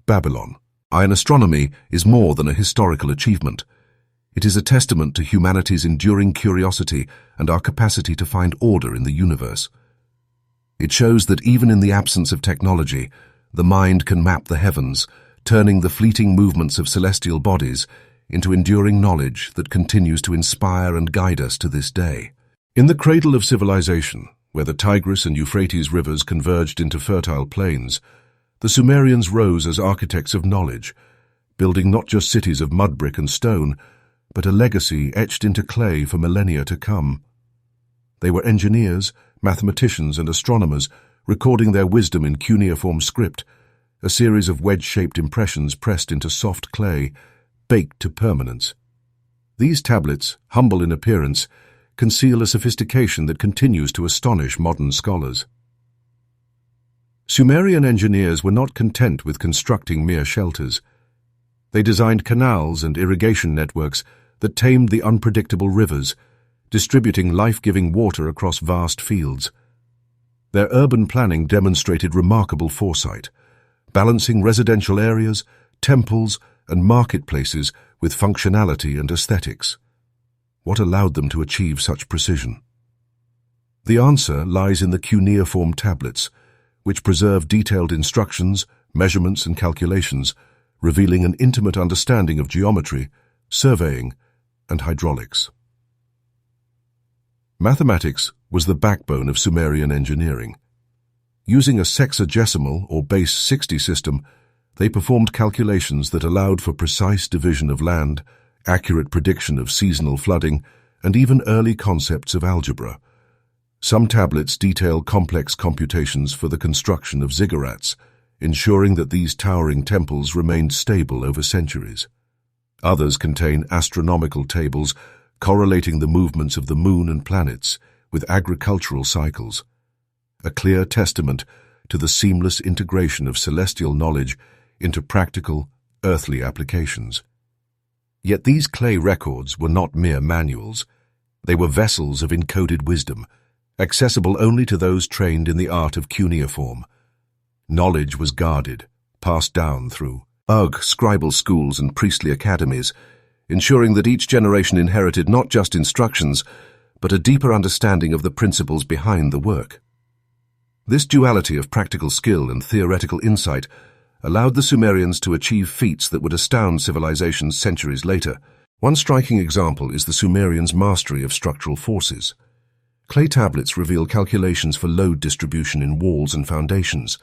Babylon. Iron astronomy is more than a historical achievement. It is a testament to humanity's enduring curiosity and our capacity to find order in the universe. It shows that even in the absence of technology, the mind can map the heavens, turning the fleeting movements of celestial bodies into enduring knowledge that continues to inspire and guide us to this day. In the cradle of civilization, where the Tigris and Euphrates rivers converged into fertile plains, the Sumerians rose as architects of knowledge, building not just cities of mud brick and stone, but a legacy etched into clay for millennia to come. They were engineers, mathematicians, and astronomers, recording their wisdom in cuneiform script, a series of wedge-shaped impressions pressed into soft clay, baked to permanence. These tablets, humble in appearance, conceal a sophistication that continues to astonish modern scholars. Sumerian engineers were not content with constructing mere shelters. They designed canals and irrigation networks that tamed the unpredictable rivers, distributing life-giving water across vast fields. Their urban planning demonstrated remarkable foresight, balancing residential areas, temples, and marketplaces with functionality and aesthetics. What allowed them to achieve such precision? The answer lies in the cuneiform tablets, which preserve detailed instructions, measurements, and calculations, revealing an intimate understanding of geometry, surveying, and hydraulics. Mathematics was the backbone of Sumerian engineering. Using a sexagesimal or base 60 system, they performed calculations that allowed for precise division of land, accurate prediction of seasonal flooding, and even early concepts of algebra. Some tablets detail complex computations for the construction of ziggurats, ensuring that these towering temples remained stable over centuries. Others contain astronomical tables correlating the movements of the moon and planets with agricultural cycles, a clear testament to the seamless integration of celestial knowledge into practical, earthly applications. Yet these clay records were not mere manuals. They were vessels of encoded wisdom, accessible only to those trained in the art of cuneiform. Knowledge was guarded, passed down through scribal schools and priestly academies, ensuring that each generation inherited not just instructions, but a deeper understanding of the principles behind the work. This duality of practical skill and theoretical insight allowed the Sumerians to achieve feats that would astound civilizations centuries later. One striking example is the Sumerians' mastery of structural forces. Clay tablets reveal calculations for load distribution in walls and foundations,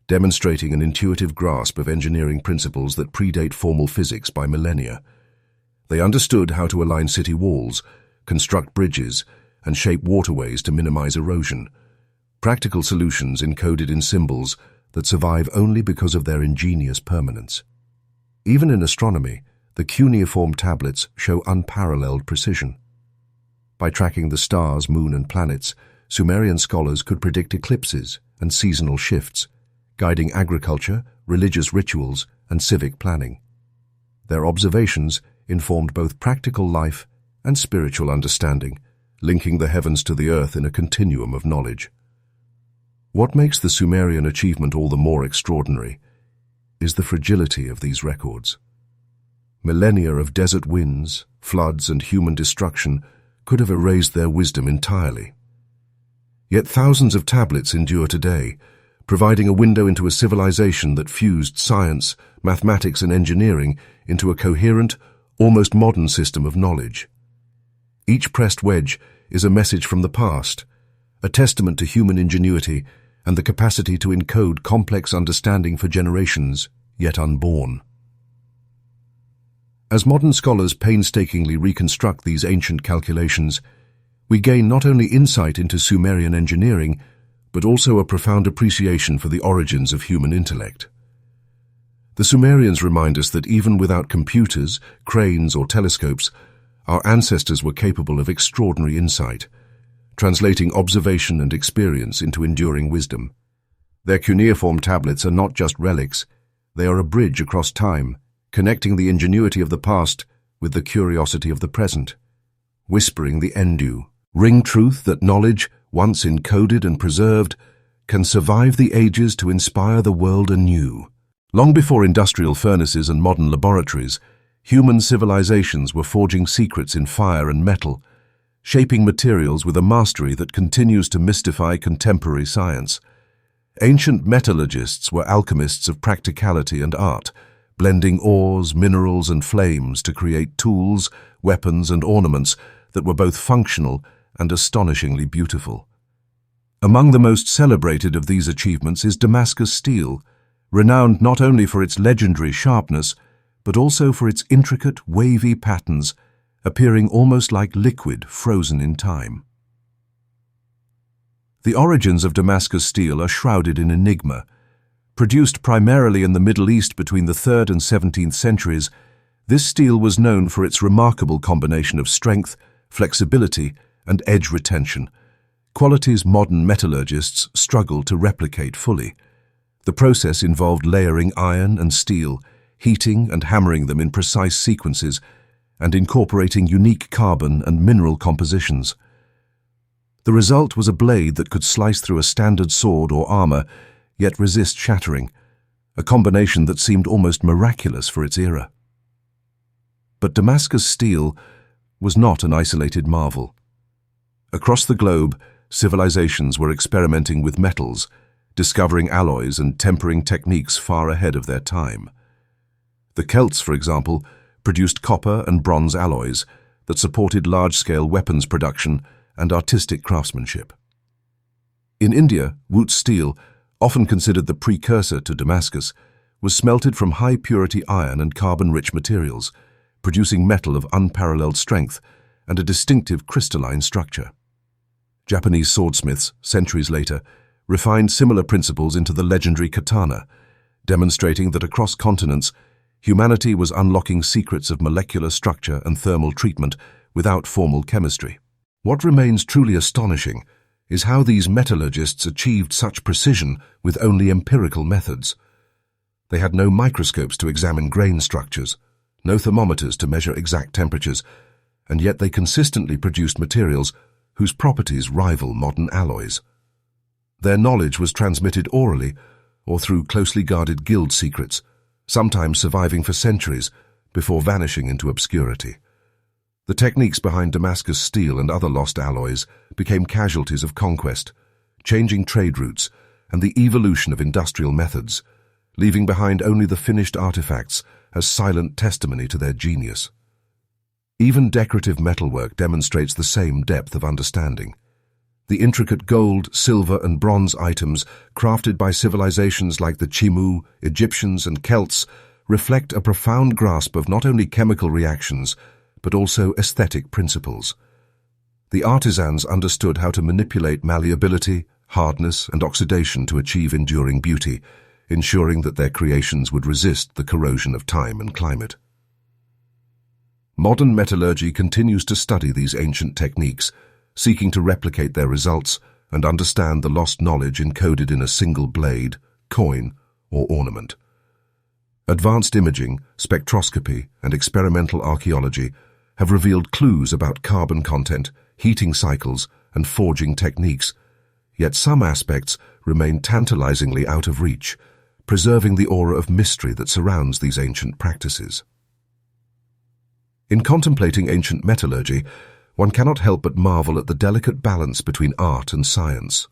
demonstrating an intuitive grasp of engineering principles that predate formal physics by millennia. They understood how to align city walls, construct bridges, and shape waterways to minimize erosion. Practical solutions encoded in symbols that survive only because of their ingenious permanence. Even in astronomy, the cuneiform tablets show unparalleled precision. By tracking the stars, moon, and planets, Sumerian scholars could predict eclipses and seasonal shifts, guiding agriculture, religious rituals, and civic planning. Their observations informed both practical life and spiritual understanding, linking the heavens to the earth in a continuum of knowledge. What makes the Sumerian achievement all the more extraordinary is the fragility of these records. Millennia of desert winds, floods, and human destruction could have erased their wisdom entirely. Yet thousands of tablets endure today, providing a window into a civilization that fused science, mathematics, and engineering into a coherent, almost modern system of knowledge. Each pressed wedge is a message from the past, a testament to human ingenuity and the capacity to encode complex understanding for generations yet unborn. As modern scholars painstakingly reconstruct these ancient calculations, we gain not only insight into Sumerian engineering, but also a profound appreciation for the origins of human intellect. The Sumerians remind us that even without computers, cranes, or telescopes, our ancestors were capable of extraordinary insight, translating observation and experience into enduring wisdom. Their cuneiform tablets are not just relics, they are a bridge across time, connecting the ingenuity of the past with the curiosity of the present, whispering the Endu, ring truth that knowledge, once encoded and preserved, can survive the ages to inspire the world anew. Long before industrial furnaces and modern laboratories, human civilizations were forging secrets in fire and metal, shaping materials with a mastery that continues to mystify contemporary science. Ancient metallurgists were alchemists of practicality and art, blending ores, minerals, and flames to create tools, weapons, and ornaments that were both functional and astonishingly beautiful. Among the most celebrated of these achievements is Damascus steel, renowned not only for its legendary sharpness, but also for its intricate, wavy patterns, appearing almost like liquid frozen in time. The origins of Damascus steel are shrouded in enigma. Produced primarily in the Middle East between the 3rd and 17th centuries, this steel was known for its remarkable combination of strength, flexibility, and edge retention, qualities modern metallurgists struggle to replicate fully. The process involved layering iron and steel, heating and hammering them in precise sequences, and incorporating unique carbon and mineral compositions. The result was a blade that could slice through a standard sword or armor, yet resist shattering, a combination that seemed almost miraculous for its era. But Damascus steel was not an isolated marvel. Across the globe, civilizations were experimenting with metals, discovering alloys and tempering techniques far ahead of their time. The Celts, for example, produced copper and bronze alloys that supported large-scale weapons production and artistic craftsmanship. In India, Wootz steel, often considered the precursor to Damascus, was smelted from high-purity iron and carbon-rich materials, producing metal of unparalleled strength and a distinctive crystalline structure. Japanese swordsmiths, centuries later, refined similar principles into the legendary katana, demonstrating that across continents, humanity was unlocking secrets of molecular structure and thermal treatment without formal chemistry. What remains truly astonishing is how these metallurgists achieved such precision with only empirical methods. They had no microscopes to examine grain structures, no thermometers to measure exact temperatures, and yet they consistently produced materials whose properties rival modern alloys. Their knowledge was transmitted orally or through closely guarded guild secrets, sometimes surviving for centuries before vanishing into obscurity. The techniques behind Damascus steel and other lost alloys became casualties of conquest, changing trade routes and the evolution of industrial methods, leaving behind only the finished artifacts as silent testimony to their genius. Even decorative metalwork demonstrates the same depth of understanding. The intricate gold, silver, and bronze items crafted by civilizations like the Chimu, Egyptians, and Celts reflect a profound grasp of not only chemical reactions, but also aesthetic principles. The artisans understood how to manipulate malleability, hardness, and oxidation to achieve enduring beauty, ensuring that their creations would resist the corrosion of time and climate. Modern metallurgy continues to study these ancient techniques, seeking to replicate their results and understand the lost knowledge encoded in a single blade, coin, or ornament. Advanced imaging, spectroscopy, and experimental archaeology have revealed clues about carbon content, heating cycles, and forging techniques, yet some aspects remain tantalizingly out of reach, preserving the aura of mystery that surrounds these ancient practices. In contemplating ancient metallurgy, one cannot help but marvel at the delicate balance between art and science.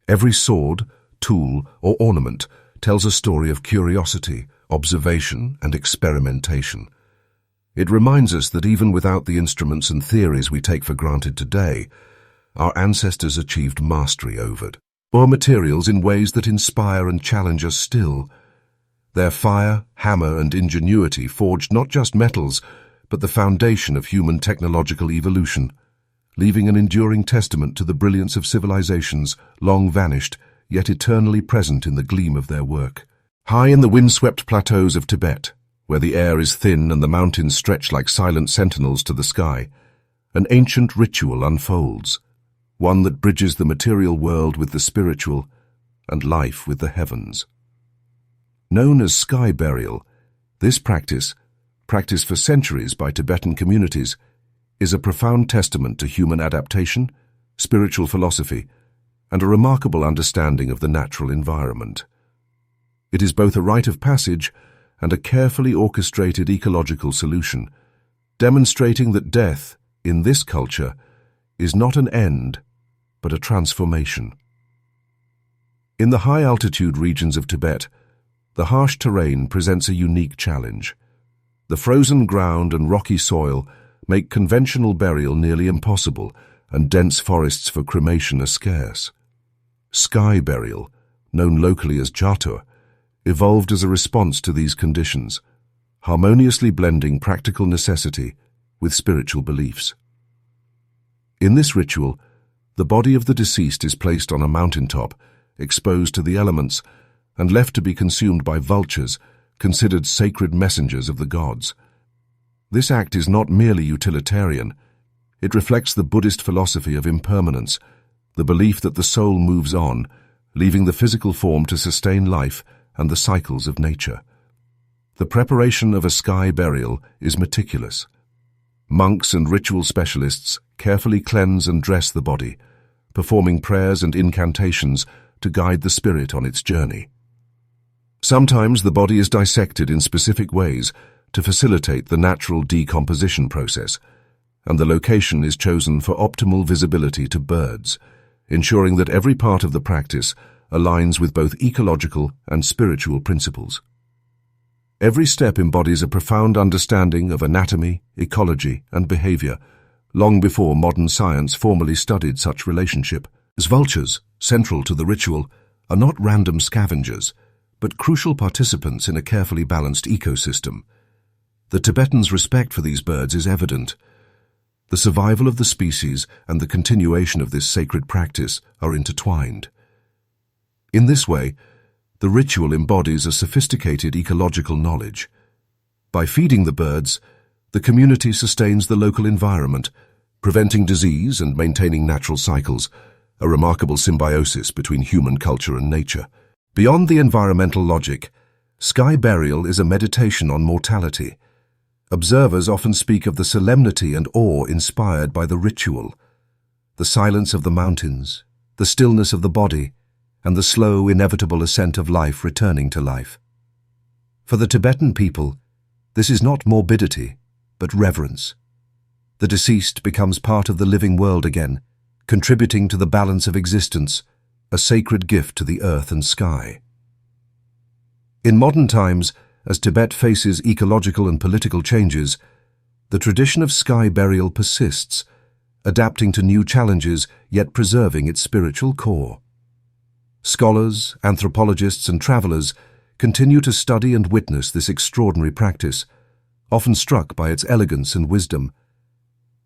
Every sword, tool, or ornament tells a story of curiosity, observation, and experimentation. It reminds us that even without the instruments and theories we take for granted today, our ancestors achieved mastery over materials in ways that inspire and challenge us still. Their fire, hammer, and ingenuity forged not just metals, but the foundation of human technological evolution, leaving an enduring testament to the brilliance of civilizations long vanished, yet eternally present in the gleam of their work. High in the windswept plateaus of Tibet, where the air is thin and the mountains stretch like silent sentinels to the sky, an ancient ritual unfolds, one that bridges the material world with the spiritual and life with the heavens. Known as sky burial, this practice, practiced for centuries by Tibetan communities, is a profound testament to human adaptation, spiritual philosophy, and a remarkable understanding of the natural environment. It is both a rite of passage and a carefully orchestrated ecological solution, demonstrating that death, in this culture, is not an end, but a transformation. In the high-altitude regions of Tibet, the harsh terrain presents a unique challenge. The frozen ground and rocky soil make conventional burial nearly impossible, and dense forests for cremation are scarce. Sky burial, known locally as jatur, evolved as a response to these conditions, harmoniously blending practical necessity with spiritual beliefs. In this ritual, the body of the deceased is placed on a mountaintop, exposed to the elements, and left to be consumed by vultures, considered sacred messengers of the gods. This act is not merely utilitarian. It reflects the Buddhist philosophy of impermanence, the belief that the soul moves on, leaving the physical form to sustain life and the cycles of nature. The preparation of a sky burial is meticulous. Monks and ritual specialists carefully cleanse and dress the body, performing prayers and incantations to guide the spirit on its journey. Sometimes the body is dissected in specific ways to facilitate the natural decomposition process, and the location is chosen for optimal visibility to birds, ensuring that every part of the practice aligns with both ecological and spiritual principles. Every step embodies a profound understanding of anatomy, ecology, and behavior, long before modern science formally studied such relationship. As vultures, central to the ritual, are not random scavengers, but crucial participants in a carefully balanced ecosystem. The Tibetans' respect for these birds is evident. The survival of the species and the continuation of this sacred practice are intertwined. In this way, the ritual embodies a sophisticated ecological knowledge. By feeding the birds, the community sustains the local environment, preventing disease and maintaining natural cycles, a remarkable symbiosis between human culture and nature. Beyond the environmental logic, sky burial is a meditation on mortality. Observers often speak of the solemnity and awe inspired by the ritual, the silence of the mountains, the stillness of the body, and the slow, inevitable ascent of life returning to life. For the Tibetan people, this is not morbidity, but reverence. The deceased becomes part of the living world again, contributing to the balance of existence, a sacred gift to the earth and sky. In modern times, as Tibet faces ecological and political changes, the tradition of sky burial persists, adapting to new challenges yet preserving its spiritual core. Scholars, anthropologists, and travelers continue to study and witness this extraordinary practice, often struck by its elegance and wisdom.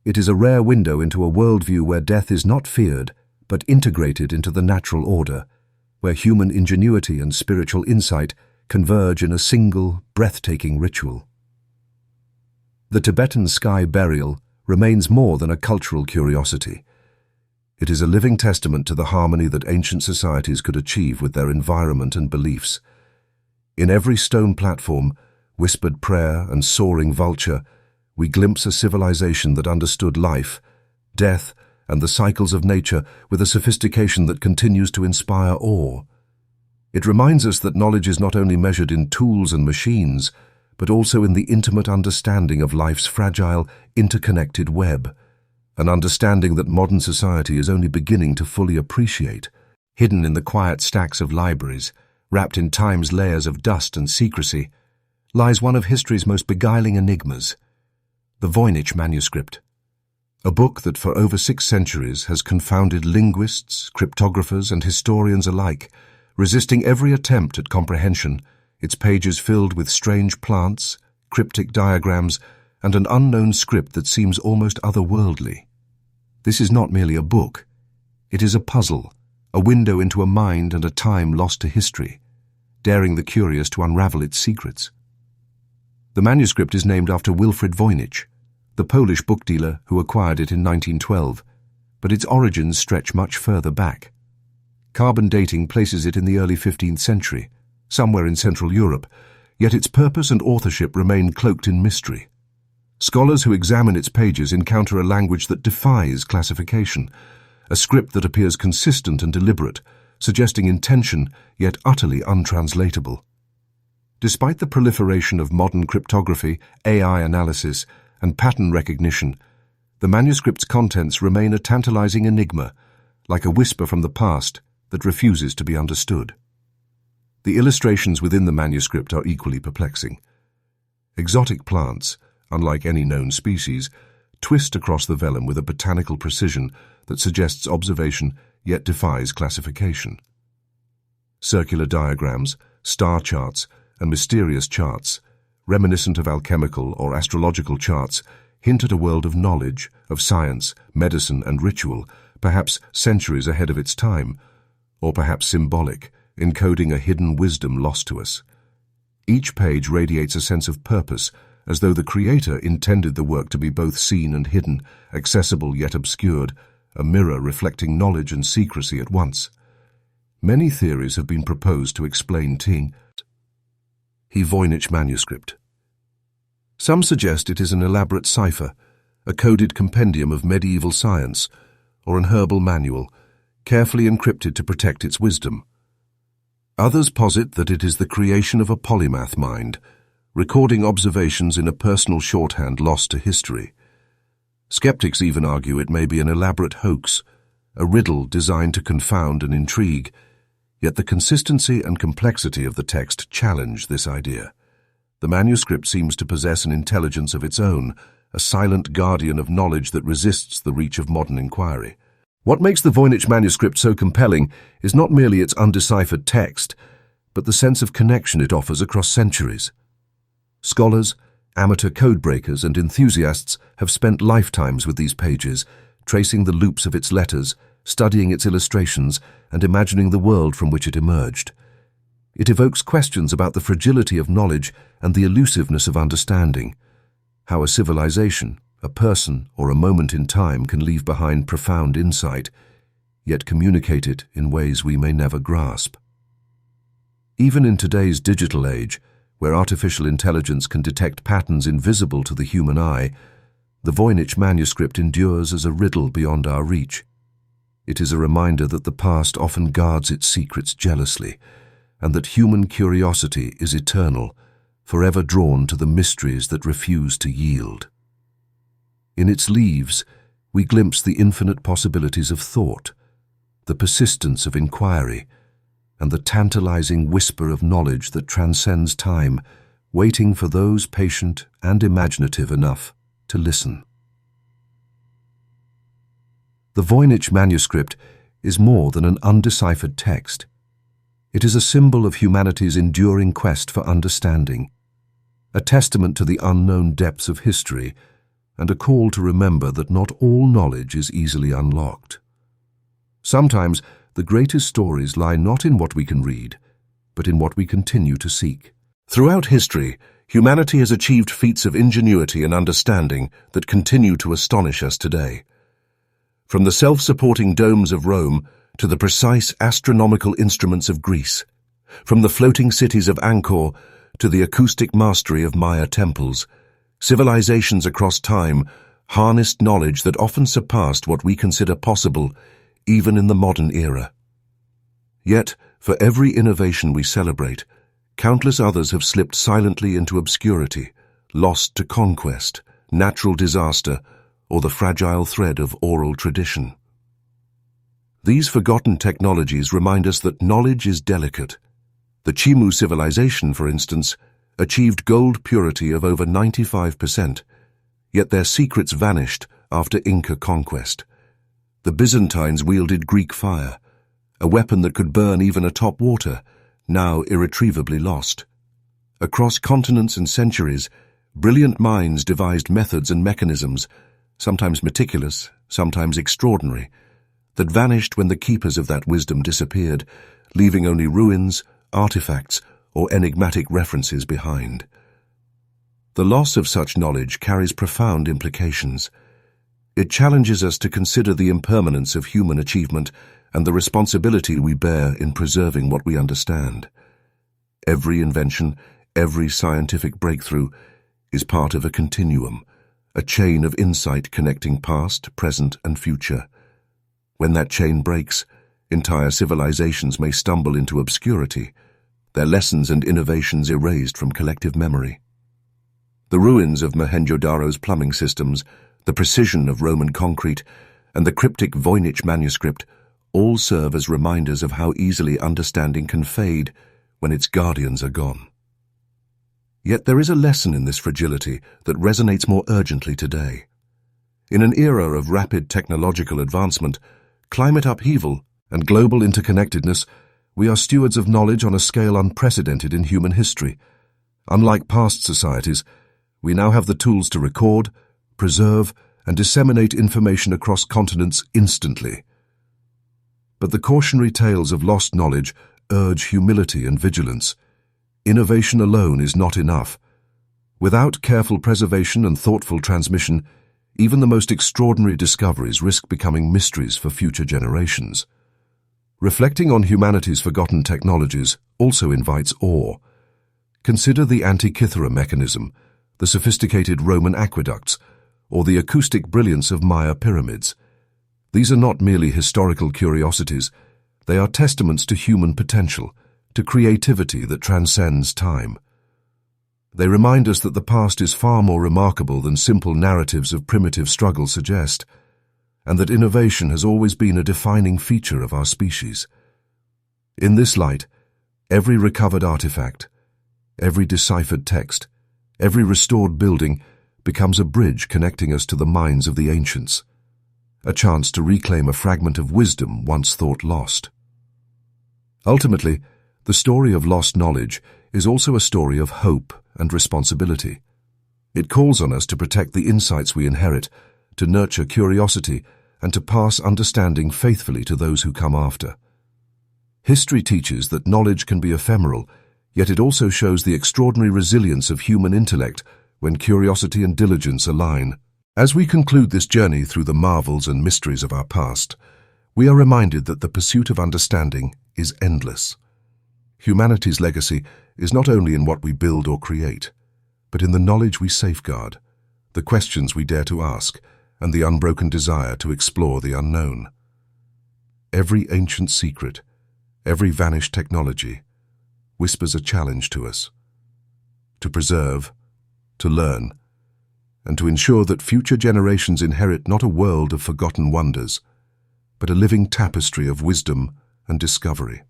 It is a rare window into a worldview where death is not feared, but integrated into the natural order, where human ingenuity and spiritual insight converge in a single, breathtaking ritual. The Tibetan sky burial remains more than a cultural curiosity. It is a living testament to the harmony that ancient societies could achieve with their environment and beliefs. In every stone platform, whispered prayer and soaring vulture, we glimpse a civilization that understood life, death, and the cycles of nature with a sophistication that continues to inspire awe. It reminds us that knowledge is not only measured in tools and machines, but also in the intimate understanding of life's fragile, interconnected web, an understanding that modern society is only beginning to fully appreciate. Hidden in the quiet stacks of libraries, wrapped in time's layers of dust and secrecy, lies one of history's most beguiling enigmas, the Voynich Manuscript, a book that for over 6 centuries has confounded linguists, cryptographers, and historians alike, resisting every attempt at comprehension, its pages filled with strange plants, cryptic diagrams, and an unknown script that seems almost otherworldly. This is not merely a book. It is a puzzle, a window into a mind and a time lost to history, daring the curious to unravel its secrets. The manuscript is named after Wilfrid Voynich, the Polish book dealer who acquired it in 1912, but its origins stretch much further back. Carbon dating places it in the early 15th century, somewhere in Central Europe, yet its purpose and authorship remain cloaked in mystery. Scholars who examine its pages encounter a language that defies classification, a script that appears consistent and deliberate, suggesting intention yet utterly untranslatable. Despite the proliferation of modern cryptography, AI analysis, and pattern recognition, the manuscript's contents remain a tantalizing enigma, like a whisper from the past that refuses to be understood. The illustrations within the manuscript are equally perplexing. Exotic plants, unlike any known species, twist across the vellum with a botanical precision that suggests observation yet defies classification. Circular diagrams, star charts, and mysterious charts, reminiscent of alchemical or astrological charts, hint at a world of knowledge, of science, medicine, and ritual, perhaps centuries ahead of its time, or perhaps symbolic, encoding a hidden wisdom lost to us. Each page radiates a sense of purpose, as though the creator intended the work to be both seen and hidden, accessible yet obscured, a mirror reflecting knowledge and secrecy at once. Many theories have been proposed to explain the Voynich Manuscript. Some suggest it is an elaborate cipher, a coded compendium of medieval science, or an herbal manual, carefully encrypted to protect its wisdom. Others posit that it is the creation of a polymath mind, recording observations in a personal shorthand lost to history. Skeptics even argue it may be an elaborate hoax, a riddle designed to confound and intrigue, yet the consistency and complexity of the text challenge this idea. The manuscript seems to possess an intelligence of its own, a silent guardian of knowledge that resists the reach of modern inquiry. What makes the Voynich Manuscript so compelling is not merely its undeciphered text, but the sense of connection it offers across centuries. Scholars, amateur codebreakers, and enthusiasts have spent lifetimes with these pages, tracing the loops of its letters, studying its illustrations, and imagining the world from which it emerged. It evokes questions about the fragility of knowledge and the elusiveness of understanding, how a civilization, a person, or a moment in time can leave behind profound insight, yet communicate it in ways we may never grasp. Even in today's digital age, where artificial intelligence can detect patterns invisible to the human eye, the Voynich Manuscript endures as a riddle beyond our reach. It is a reminder that the past often guards its secrets jealously, and that human curiosity is eternal, forever drawn to the mysteries that refuse to yield. In its leaves, we glimpse the infinite possibilities of thought, the persistence of inquiry, and the tantalizing whisper of knowledge that transcends time, waiting for those patient and imaginative enough to listen. The Voynich Manuscript is more than an undeciphered text. It is a symbol of humanity's enduring quest for understanding, a testament to the unknown depths of history and a call to remember that not all knowledge is easily unlocked. Sometimes the greatest stories lie not in what we can read, but in what we continue to seek. Throughout history, humanity has achieved feats of ingenuity and understanding that continue to astonish us today. From the self-supporting domes of Rome to the precise astronomical instruments of Greece, from the floating cities of Angkor to the acoustic mastery of Maya temples, civilizations across time harnessed knowledge that often surpassed what we consider possible even in the modern era. Yet, for every innovation we celebrate, countless others have slipped silently into obscurity, lost to conquest, natural disaster, or the fragile thread of oral tradition. These forgotten technologies remind us that knowledge is delicate. The Chimu civilization, for instance, achieved gold purity of over 95%, yet their secrets vanished after Inca conquest. The Byzantines wielded Greek fire, a weapon that could burn even atop water, now irretrievably lost. Across continents and centuries, brilliant minds devised methods and mechanisms, sometimes meticulous, sometimes extraordinary, that vanished when the keepers of that wisdom disappeared, leaving only ruins, artifacts, or enigmatic references behind. The loss of such knowledge carries profound implications. It challenges us to consider the impermanence of human achievement and the responsibility we bear in preserving what we understand. Every invention, every scientific breakthrough is part of a continuum, a chain of insight connecting past, present, and future. When that chain breaks, entire civilizations may stumble into obscurity, their lessons and innovations erased from collective memory. The ruins of Mohenjo-Daro's plumbing systems, the precision of Roman concrete, and the cryptic Voynich Manuscript all serve as reminders of how easily understanding can fade when its guardians are gone. Yet there is a lesson in this fragility that resonates more urgently today. In an era of rapid technological advancement, climate upheaval, and global interconnectedness, we are stewards of knowledge on a scale unprecedented in human history. Unlike past societies, we now have the tools to record, preserve, and disseminate information across continents instantly. But the cautionary tales of lost knowledge urge humility and vigilance. Innovation alone is not enough. Without careful preservation and thoughtful transmission, even the most extraordinary discoveries risk becoming mysteries for future generations. Reflecting on humanity's forgotten technologies also invites awe. Consider the Antikythera mechanism, the sophisticated Roman aqueducts, or the acoustic brilliance of Maya pyramids. These are not merely historical curiosities, they are testaments to human potential, to creativity that transcends time. They remind us that the past is far more remarkable than simple narratives of primitive struggle suggest, and that innovation has always been a defining feature of our species. In this light, every recovered artifact, every deciphered text, every restored building becomes a bridge connecting us to the minds of the ancients, a chance to reclaim a fragment of wisdom once thought lost. Ultimately, the story of lost knowledge is also a story of hope and responsibility. It calls on us to protect the insights we inherit, to nurture curiosity, and to pass understanding faithfully to those who come after. History teaches that knowledge can be ephemeral, yet it also shows the extraordinary resilience of human intellect when curiosity and diligence align. As we conclude this journey through the marvels and mysteries of our past, we are reminded that the pursuit of understanding is endless. Humanity's legacy is not only in what we build or create, but in the knowledge we safeguard, the questions we dare to ask, and the unbroken desire to explore the unknown. Every ancient secret, every vanished technology, whispers a challenge to us, to preserve, to learn, and to ensure that future generations inherit not a world of forgotten wonders, but a living tapestry of wisdom and discovery.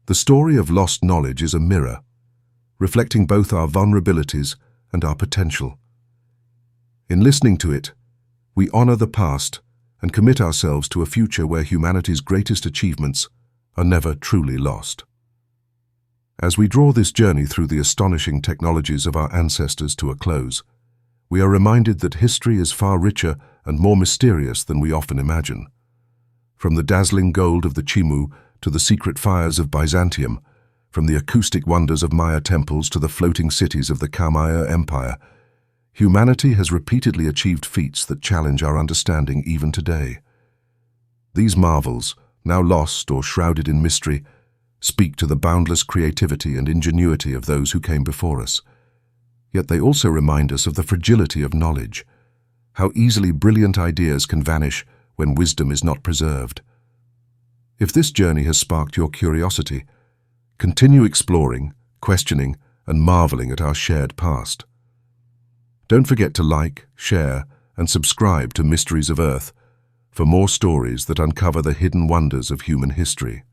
The story of lost knowledge is a mirror, reflecting both our vulnerabilities and our potential. In listening to it, we honor the past and commit ourselves to a future where humanity's greatest achievements are never truly lost. As we draw this journey through the astonishing technologies of our ancestors to a close, we are reminded that history is far richer and more mysterious than we often imagine. From the dazzling gold of the Chimu to the secret fires of Byzantium, from the acoustic wonders of Maya temples to the floating cities of the Kamaya Empire, humanity has repeatedly achieved feats that challenge our understanding even today. These marvels, now lost or shrouded in mystery, speak to the boundless creativity and ingenuity of those who came before us. Yet they also remind us of the fragility of knowledge, how easily brilliant ideas can vanish when wisdom is not preserved. If this journey has sparked your curiosity, continue exploring, questioning, and marveling at our shared past. Don't forget to like, share, and subscribe to Mysteries of Earth for more stories that uncover the hidden wonders of human history.